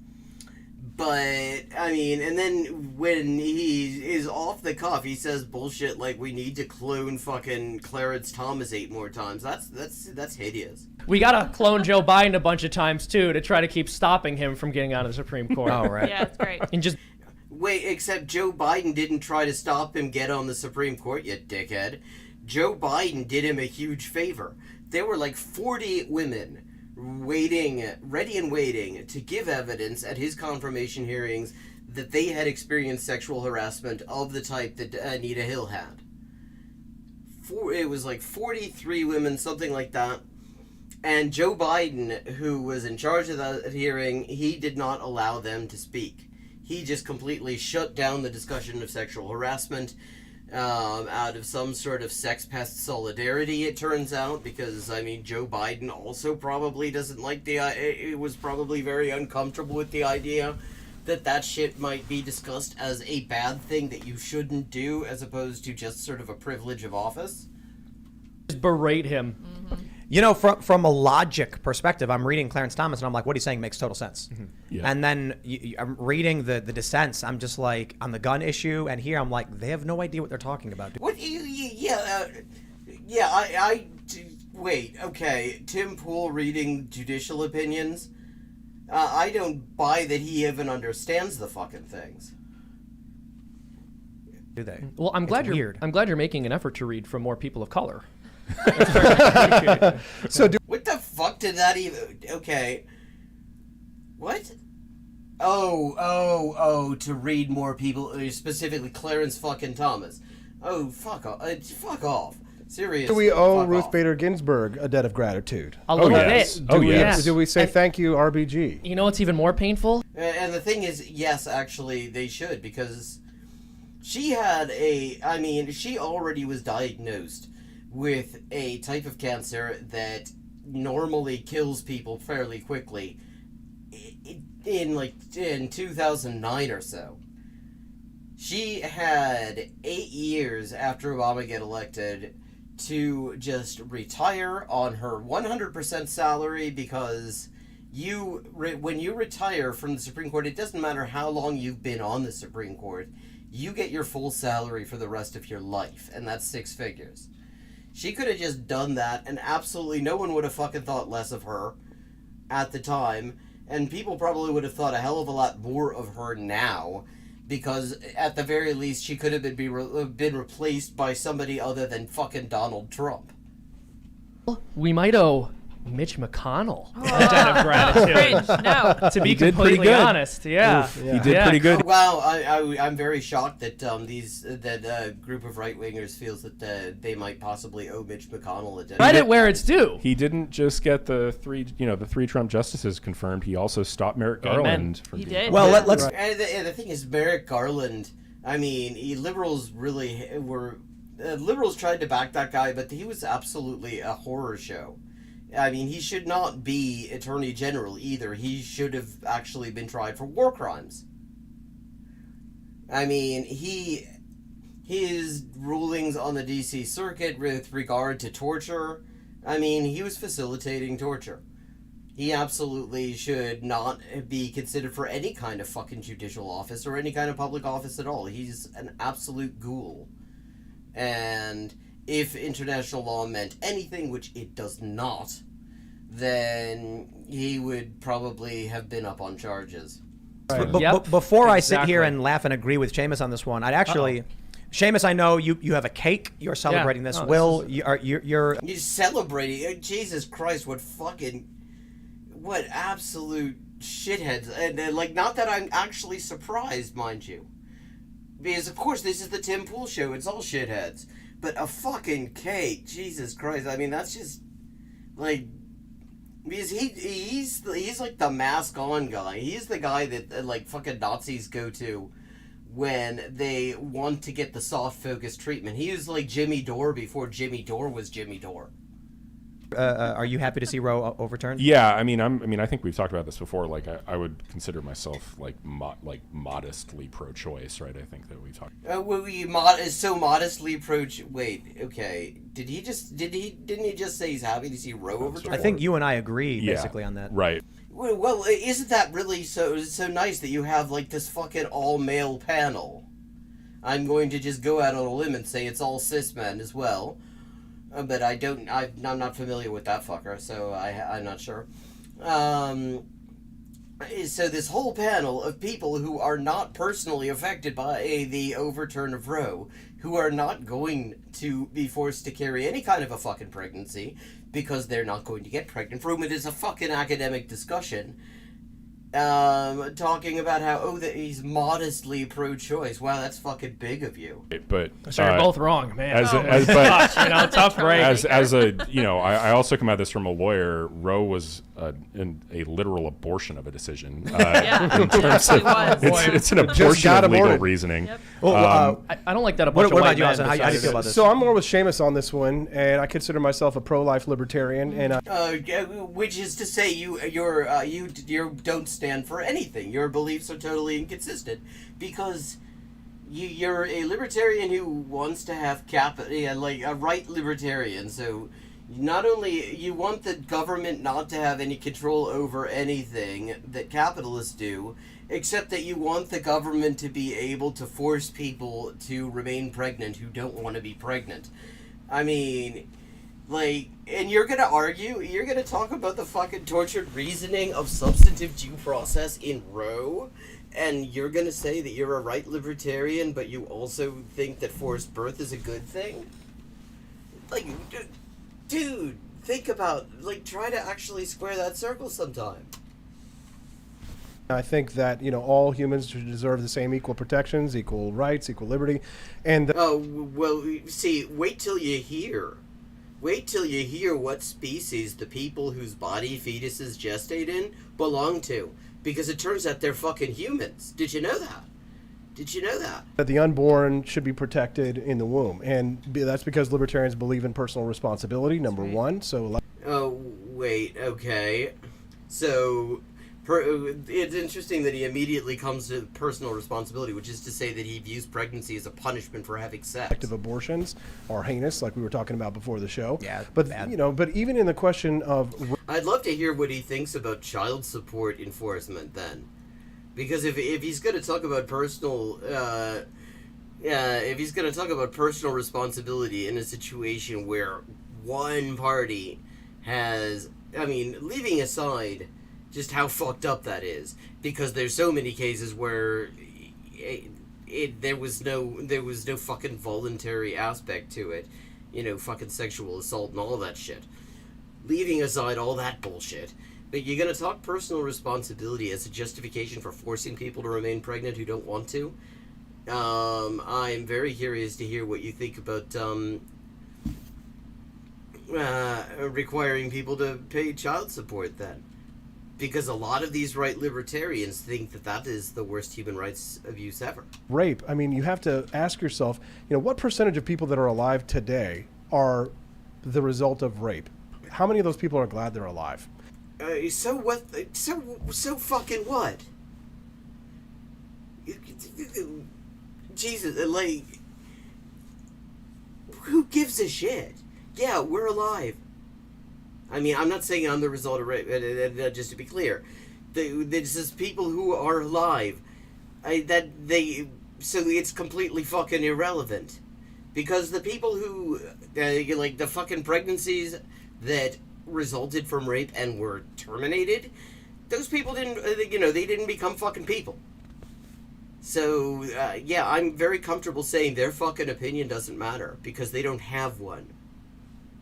[SPEAKER 3] But, I mean, and then when he is off the cuff, he says bullshit like we need to clone fucking Clarence Thomas 8 more times. That's hideous.
[SPEAKER 6] We gotta clone Joe Biden a bunch of times, too, to try to keep stopping him from getting out of the Supreme Court.
[SPEAKER 2] Oh, right.
[SPEAKER 7] Yeah, it's great.
[SPEAKER 6] And just
[SPEAKER 3] Wait, except Joe Biden didn't try to stop him get on the Supreme Court, you dickhead. Joe Biden did him a huge favor. There were 40 women ready and waiting to give evidence at his confirmation hearings that they had experienced sexual harassment of the type that Anita Hill had. It was 43 women, something like that. And Joe Biden, who was in charge of that hearing, he did not allow them to speak. He just completely shut down the discussion of sexual harassment out of some sort of sex pest solidarity, it turns out, because, I mean, Joe Biden also probably doesn't like it was probably very uncomfortable with the idea that shit might be discussed as a bad thing that you shouldn't do, as opposed to just sort of a privilege of office.
[SPEAKER 6] berate him.
[SPEAKER 2] You know, from a logic perspective, I'm reading Clarence Thomas and I'm like, what he's saying makes total sense.
[SPEAKER 4] Yeah.
[SPEAKER 2] And then I'm reading the dissents. I'm just like, on the gun issue, and here I'm like, they have no idea what they're talking about.
[SPEAKER 3] What? Wait, okay. Tim Pool reading judicial opinions. I don't buy that he even understands the fucking things.
[SPEAKER 2] Do they?
[SPEAKER 6] Well, I'm glad
[SPEAKER 2] weird.
[SPEAKER 6] I'm glad you're making an effort to read from more people of color.
[SPEAKER 3] What the fuck did that even... Okay. What? Oh, to read more people, specifically Clarence fucking Thomas. Oh, fuck off. Fuck off.
[SPEAKER 1] Seriously.
[SPEAKER 5] Do we owe
[SPEAKER 1] fuck
[SPEAKER 5] Ruth
[SPEAKER 1] off.
[SPEAKER 5] Bader Ginsburg a debt of gratitude?
[SPEAKER 6] A little
[SPEAKER 4] yes.
[SPEAKER 6] bit.
[SPEAKER 4] Oh,
[SPEAKER 5] Do we-
[SPEAKER 4] yes.
[SPEAKER 5] Do we say
[SPEAKER 6] And-
[SPEAKER 5] thank you, RBG?
[SPEAKER 6] You know what's even more painful?
[SPEAKER 1] And the thing is, yes, actually, they should, because she already was diagnosed with a type of cancer that normally kills people fairly quickly in 2009 or so. She had 8 years after Obama get elected to just retire on her 100% salary, because when you retire from the Supreme Court, it doesn't matter how long you've been on the Supreme Court, you get your full salary for the rest of your life, and that's 6 figures. She could have just done that, and absolutely no one would have fucking thought less of her at the time, and people probably would have thought a hell of a lot more of her now, because at the very least she could have been replaced by somebody other than fucking Donald Trump.
[SPEAKER 6] We might owe Mitch McConnell a debt of gratitude.
[SPEAKER 7] Cringe. No.
[SPEAKER 6] To be
[SPEAKER 4] He did pretty
[SPEAKER 6] completely
[SPEAKER 4] good.
[SPEAKER 6] honest, yeah.
[SPEAKER 4] He did pretty good.
[SPEAKER 1] Wow, I'm very shocked that group of right wingers feels that they might possibly owe Mitch McConnell a debt.
[SPEAKER 6] Credit where it's due.
[SPEAKER 4] He didn't just get the three Trump justices confirmed. He also stopped Merrick
[SPEAKER 6] Amen.
[SPEAKER 4] Garland from
[SPEAKER 7] He
[SPEAKER 4] being-
[SPEAKER 7] did.
[SPEAKER 2] Well, let's.
[SPEAKER 1] And the thing is, Merrick Garland, I mean, liberals really were... liberals tried to back that guy, but he was absolutely a horror show. I mean, he should not be Attorney General either. He should have actually been tried for war crimes. I mean, his rulings on the DC Circuit with regard to torture, I mean, he was facilitating torture. He absolutely should not be considered for any kind of fucking judicial office or any kind of public office at all. He's an absolute ghoul. And if international law meant anything, which it does not, then he would probably have been up on charges.
[SPEAKER 6] Yep,
[SPEAKER 2] Before I sit here
[SPEAKER 6] exactly.
[SPEAKER 2] and laugh and agree with Seamus on this one, I'd actually, Seamus, I know you have a cake. You're celebrating this.
[SPEAKER 6] No, this
[SPEAKER 2] Will,
[SPEAKER 6] is-
[SPEAKER 2] you're
[SPEAKER 1] He's celebrating. Jesus Christ, what absolute shitheads. And not that I'm actually surprised, mind you. Because, of course, this is the Tim Pool show. It's all shitheads. But a fucking cake, Jesus Christ. I mean, that's just, because he's like the mask on guy. He's the guy that, fucking Nazis go to when they want to get the soft focus treatment. He was like Jimmy Dore before Jimmy Dore was Jimmy Dore.
[SPEAKER 2] are you happy to see Roe overturned?
[SPEAKER 4] Yeah, I mean, I think we've talked about this before. Like, I would consider myself modestly pro-choice, right? I think that we talked.
[SPEAKER 1] So modestly Wait, okay. Didn't he just say he's happy to see Roe overturned?
[SPEAKER 2] I think you and I agree
[SPEAKER 4] Yeah,
[SPEAKER 2] basically on that.
[SPEAKER 4] right?
[SPEAKER 1] Well, isn't that really so nice that you have this fucking all male panel? I'm going to just go out on a limb and say it's all cis men as well. But I'm not familiar with that fucker, so I'm not sure. So this whole panel of people who are not personally affected by the overturn of Roe, who are not going to be forced to carry any kind of a fucking pregnancy, because they're not going to get pregnant from it, is a fucking academic discussion. Talking about how, that he's modestly pro-choice. Wow, that's fucking big of you.
[SPEAKER 4] But
[SPEAKER 6] So you're both wrong, man.
[SPEAKER 4] but
[SPEAKER 6] Tough break.
[SPEAKER 4] as a I also come at this from a lawyer. Roe was a literal abortion of a decision.
[SPEAKER 7] Yeah,
[SPEAKER 4] In terms
[SPEAKER 7] he
[SPEAKER 4] of,
[SPEAKER 7] was.
[SPEAKER 4] it's an abortion
[SPEAKER 5] got
[SPEAKER 4] of legal
[SPEAKER 5] aborted.
[SPEAKER 4] reasoning.
[SPEAKER 7] Yep.
[SPEAKER 6] I don't like that a bunch
[SPEAKER 2] What
[SPEAKER 6] of
[SPEAKER 2] about
[SPEAKER 6] white
[SPEAKER 2] you,
[SPEAKER 6] men
[SPEAKER 2] Austin? How do you
[SPEAKER 6] decided
[SPEAKER 2] feel
[SPEAKER 6] it.
[SPEAKER 2] about this?
[SPEAKER 5] So I'm more with Seamus on this one, and I consider myself a pro-life libertarian, and
[SPEAKER 1] Which is to say, you don't stand for anything. Your beliefs are totally inconsistent, because you're a libertarian who wants to have a right libertarian. So not only you want the government not to have any control over anything that capitalists do, except that you want the government to be able to force people to remain pregnant who don't want to be pregnant. I mean, and you're gonna talk about the fucking tortured reasoning of substantive due process in Roe, and you're gonna say that you're a right libertarian, but you also think that forced birth is a good thing? Dude, think about, try to actually square that circle sometime.
[SPEAKER 5] I think that, all humans should deserve the same equal protections, equal rights, equal liberty. And
[SPEAKER 1] Oh, well, see, wait till you hear. Wait till you hear what species the people whose body fetuses gestate in belong to. Because it turns out they're fucking humans. Did you know that? Did you know that?
[SPEAKER 5] that the unborn should be protected in the womb. And that's because libertarians believe in personal responsibility, number one. So,
[SPEAKER 1] Oh, wait, okay. So, it's interesting that he immediately comes to personal responsibility, which is to say that he views pregnancy as a punishment for having sex.
[SPEAKER 5] active abortions are heinous, like we were talking about before the show.
[SPEAKER 2] Yeah,
[SPEAKER 5] But,
[SPEAKER 2] bad.
[SPEAKER 5] but even in the question of
[SPEAKER 1] I'd love to hear what he thinks about child support enforcement then. Because if he's going to talk about personal... if he's going to talk about personal responsibility in a situation where one party has... I mean, leaving aside just how fucked up that is, because there's so many cases where there was no fucking voluntary aspect to it, fucking sexual assault and all that shit. Leaving aside all that bullshit, but you're gonna talk personal responsibility as a justification for forcing people to remain pregnant who don't want to. I'm very curious to hear what you think about requiring people to pay child support then. Because a lot of these right libertarians think that is the worst human rights abuse ever.
[SPEAKER 5] rape, I mean, you have to ask yourself, what percentage of people that are alive today are the result of rape? How many of those people are glad they're alive?
[SPEAKER 1] So what? So fucking what? Jesus, like, who gives a shit? Yeah, we're alive. I mean, I'm not saying I'm the result of rape. Just to be clear, this is people who are alive. So it's completely fucking irrelevant, because the people who like the fucking pregnancies that resulted from rape and were terminated, those people didn't, they didn't become fucking people. So, yeah, I'm very comfortable saying their fucking opinion doesn't matter, because they don't have one.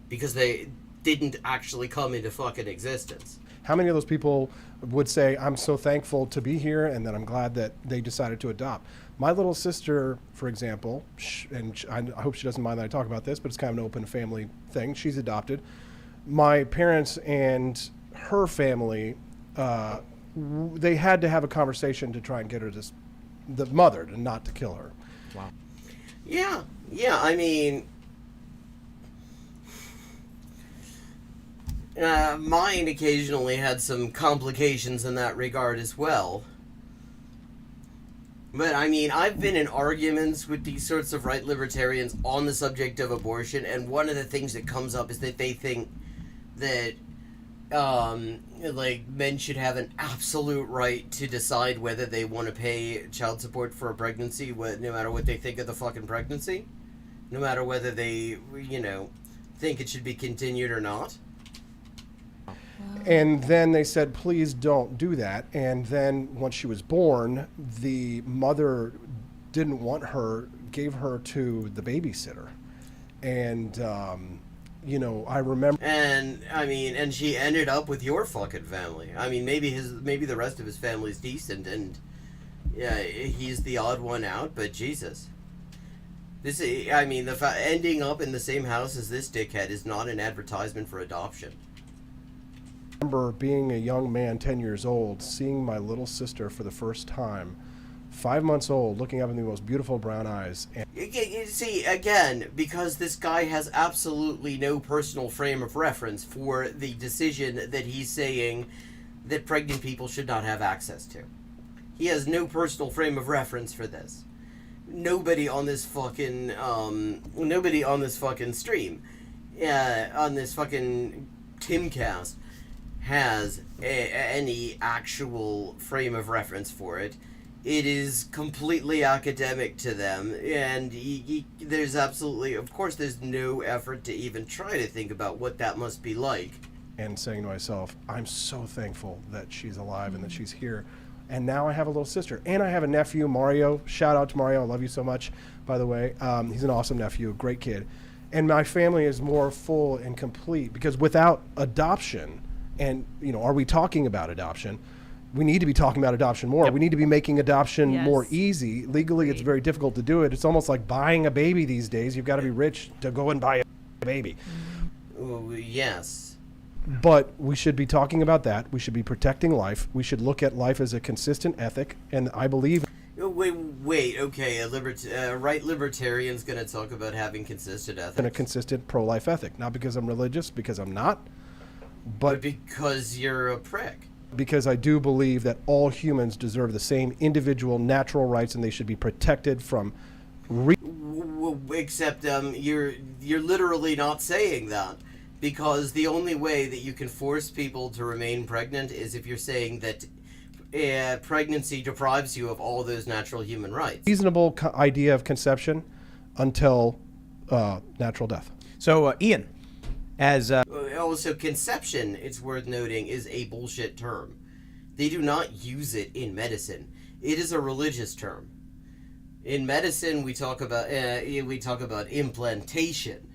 [SPEAKER 1] Because they didn't actually come into fucking existence.
[SPEAKER 5] How many of those people would say, I'm so thankful to be here and that I'm glad that they decided to adopt? My little sister, for example, I hope she doesn't mind that I talk about this, but it's kind of an open family thing. She's adopted. My parents and her family, they had to have a conversation to try and get her the mother to not to kill her.
[SPEAKER 2] Wow.
[SPEAKER 1] Yeah, I mean... mine occasionally had some complications in that regard as well. But, I mean, I've been in arguments with these sorts of right libertarians on the subject of abortion, and one of the things that comes up is that they think that, men should have an absolute right to decide whether they want to pay child support for a pregnancy, no matter what they think of the fucking pregnancy. No matter whether they, think it should be continued or not.
[SPEAKER 5] And then they said, please don't do that. And then once she was born, the mother didn't want her, gave her to the babysitter. And, I remember...
[SPEAKER 1] And, I mean, and she ended up with your fucking family. I mean, maybe the rest of his family's decent, and, yeah, he's the odd one out, but Jesus. Ending up in the same house as this dickhead is not an advertisement for adoption.
[SPEAKER 5] I remember being a young man, 10 years old, seeing my little sister for the first time, 5 months old, looking up in the most beautiful brown eyes. And
[SPEAKER 1] You see, again, because this guy has absolutely no personal frame of reference for the decision that he's saying that pregnant people should not have access to. He has no personal frame of reference for this. Nobody on this fucking stream, on this fucking Timcast, has any actual frame of reference for it. It is completely academic to them, and there's absolutely, of course, there's no effort to even try to think about what that must be like.
[SPEAKER 5] And saying to myself, I'm so thankful that she's alive and that she's here. And now I have a little sister. And I have a nephew, Mario. Shout out to Mario. I love you so much, by the way. He's an awesome nephew, a great kid. And my family is more full and complete, because without adoption, and, are we talking about adoption? we need to be talking about adoption more. We need to be making adoption
[SPEAKER 7] Yes.
[SPEAKER 5] more easy. Legally, it's very difficult to do it. It's almost like buying a baby these days. You've got to be rich to go and buy a baby.
[SPEAKER 3] Ooh, yes.
[SPEAKER 5] But we should be talking about that. We should be protecting life. We should look at life as a consistent ethic. And I believe
[SPEAKER 3] Wait, okay, a right libertarian's gonna talk about having consistent ethics.
[SPEAKER 5] in a consistent pro-life ethic. Not because I'm religious, because I'm not,
[SPEAKER 3] but
[SPEAKER 5] but
[SPEAKER 3] because you're a prick.
[SPEAKER 5] because I do believe that all humans deserve the same individual natural rights and they should be protected from
[SPEAKER 3] Except you're literally not saying that, because the only way that you can force people to remain pregnant is if you're saying that pregnancy deprives you of all those natural human rights.
[SPEAKER 5] reasonable idea of conception until natural death.
[SPEAKER 2] So, Ian, as
[SPEAKER 3] Also, conception, it's worth noting, is a bullshit term. They do not use it in medicine. It is a religious term. In medicine, we talk about implantation.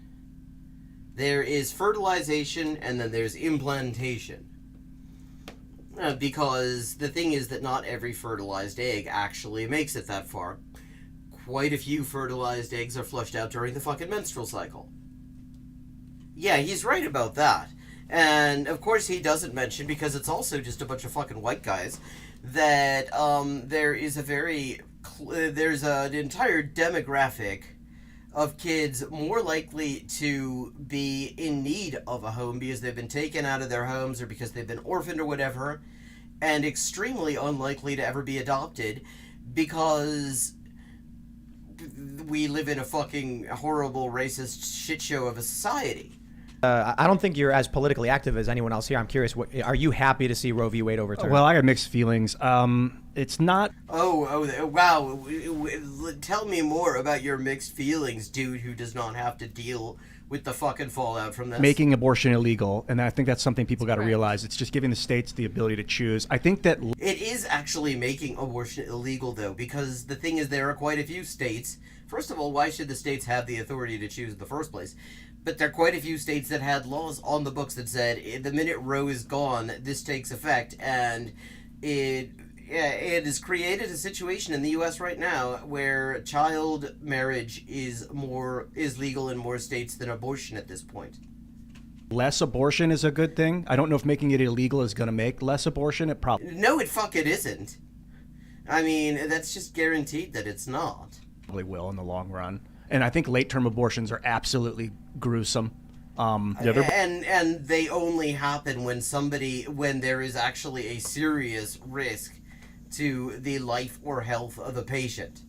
[SPEAKER 3] There is fertilization, and then there's implantation. Because the thing is that not every fertilized egg actually makes it that far. Quite a few fertilized eggs are flushed out during the fucking menstrual cycle. Yeah, he's right about that. And, of course, he doesn't mention, because it's also just a bunch of fucking white guys, that there is there's an entire demographic of kids more likely to be in need of a home because they've been taken out of their homes or because they've been orphaned or whatever, and extremely unlikely to ever be adopted because we live in a fucking horrible racist shit show of a society.
[SPEAKER 2] I don't think you're as politically active as anyone else here. I'm curious, are you happy to see Roe v. Wade overturned?
[SPEAKER 8] Well, I got mixed feelings. It's not.
[SPEAKER 3] Wow. Tell me more about your mixed feelings, dude who does not have to deal with the fucking fallout from this.
[SPEAKER 8] Making abortion illegal, and I think that's something people got to realize. It's just giving the states the ability to choose. I think that
[SPEAKER 3] It is actually making abortion illegal, though, because the thing is there are quite a few states. First of all, why should the states have the authority to choose in the first place? But there are quite a few states that had laws on the books that said the minute Roe is gone, this takes effect, and it has created a situation in the U.S. right now where child marriage is legal in more states than abortion at this point.
[SPEAKER 8] less abortion is a good thing. I don't know if making it illegal is going to make less abortion. It probably
[SPEAKER 3] No, it isn't. I mean, that's just guaranteed that it's not.
[SPEAKER 8] will in the long run. And I think late-term abortions are absolutely gruesome.
[SPEAKER 3] And they only happen when there is actually a serious risk to the life or health of the patient.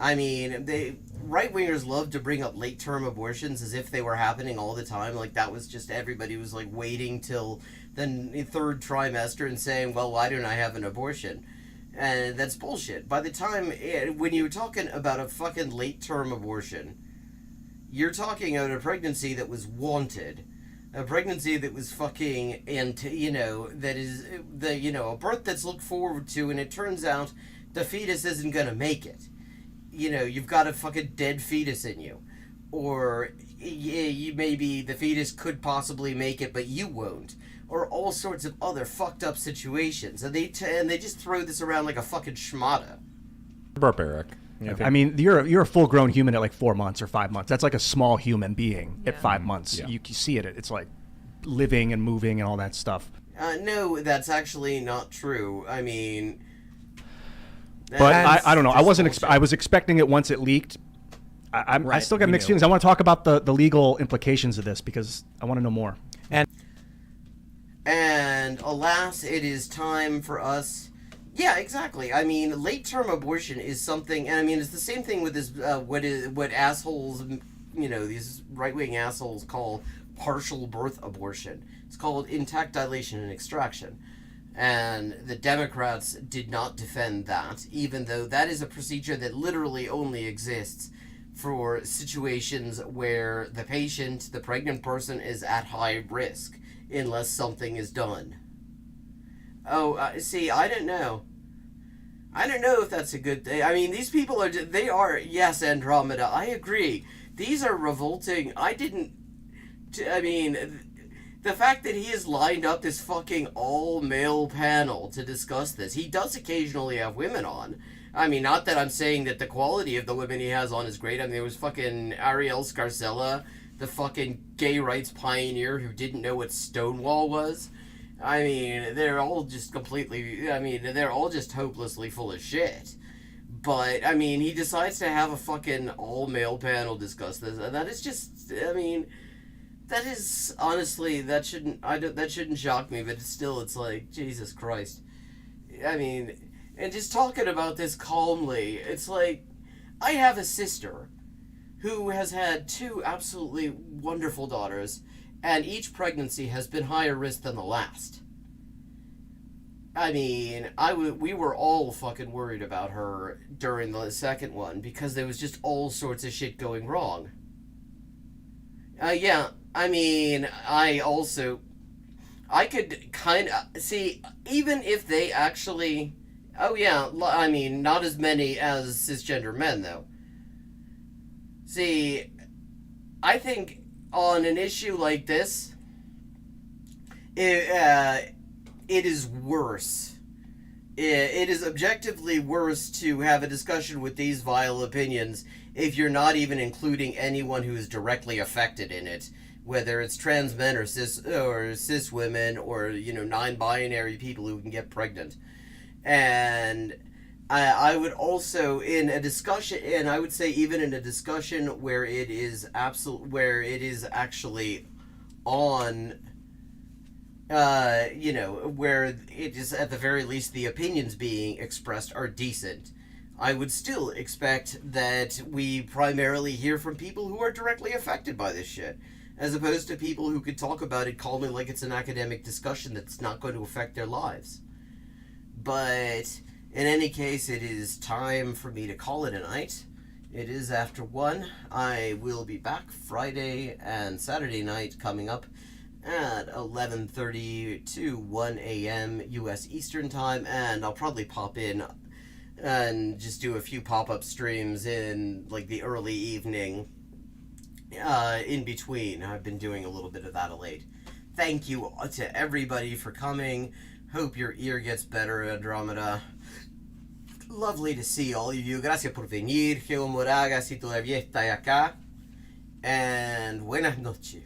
[SPEAKER 3] I mean, right-wingers love to bring up late-term abortions as if they were happening all the time. Like, that was just everybody was, like, waiting till the third trimester and saying, well, why don't I have an abortion? And that's bullshit. By the time, when you're talking about a fucking late-term abortion, you're talking about a pregnancy that was wanted. A pregnancy that was fucking, that is, a birth that's looked forward to, and it turns out the fetus isn't gonna make it. You've got a fucking dead fetus in you. Or, maybe the fetus could possibly make it, but you won't. Or all sorts of other fucked up situations. And they just throw this around like a fucking schmata.
[SPEAKER 4] Barbaric.
[SPEAKER 8] I mean, you're a full-grown human at like 4 months or 5 months. That's like a small human being at 5 months.
[SPEAKER 4] Yeah.
[SPEAKER 8] You see it. It's like living and moving and all that stuff.
[SPEAKER 3] No, that's actually not true. I mean...
[SPEAKER 8] But I don't know. I wasn't.
[SPEAKER 3] bullshit.
[SPEAKER 8] I was expecting it once it leaked. I
[SPEAKER 2] Right,
[SPEAKER 8] still got
[SPEAKER 2] we
[SPEAKER 8] mixed
[SPEAKER 2] knew.
[SPEAKER 8] feelings. I want to talk about the legal implications of this because I want to know more.
[SPEAKER 3] And alas, it is time for us. Yeah, exactly. I mean, late-term abortion is something, and I mean, it's the same thing with this. What assholes, these right-wing assholes call partial birth abortion. It's called intact dilation and extraction, and the Democrats did not defend that, even though that is a procedure that literally only exists for situations where the patient, the pregnant person, is at high risk. Unless something is done. See, I don't know. I don't know if that's a good thing. I mean, these people yes, Andromeda, I agree. These are revolting.
[SPEAKER 1] the fact that he has lined up this fucking all-male panel to discuss this. He does occasionally have women on. I mean, not that I'm saying that the quality of the women he has on is great. I mean, there was fucking Ariel Scarcella, the fucking gay rights pioneer who didn't know what Stonewall was. I mean, they're all just they're all just hopelessly full of shit. But, I mean, he decides to have a fucking all-male panel discuss this, and that is just, I mean, that is, honestly, that shouldn't shock me, but it's like, Jesus Christ. I mean, and just talking about this calmly, it's like, I have a sister who has had 2 absolutely wonderful daughters, and each pregnancy has been higher risk than the last. I mean, we were all fucking worried about her during the second one because there was just all sorts of shit going wrong. Yeah, I mean, I could kind of see, even if they actually, oh yeah, I mean, not as many as cisgender men though. See, I think on an issue like this, it is worse. It is objectively worse to have a discussion with these vile opinions if you're not even including anyone who is directly affected in it, whether it's trans men or cis women or, you know, non-binary people who can get pregnant. And I would also, in a discussion, and I would say even in a discussion where it is actually on, where it is at the very least the opinions being expressed are decent, I would still expect that we primarily hear from people who are directly affected by this shit, as opposed to people who could talk about it calmly like it's an academic discussion that's not going to affect their lives. But in any case, it is time for me to call it a night. It is after 1. I will be back Friday and Saturday night coming up at 11:30 to 1 a.m. U.S. Eastern Time, and I'll probably pop in and just do a few pop-up streams in like the early evening in between. I've been doing a little bit of that of late. Thank you to everybody for coming. Hope your ear gets better, Andromeda. Lovely to see all of you. Gracias por venir. Geo Moraga, si todavía está acá. And buenas noches.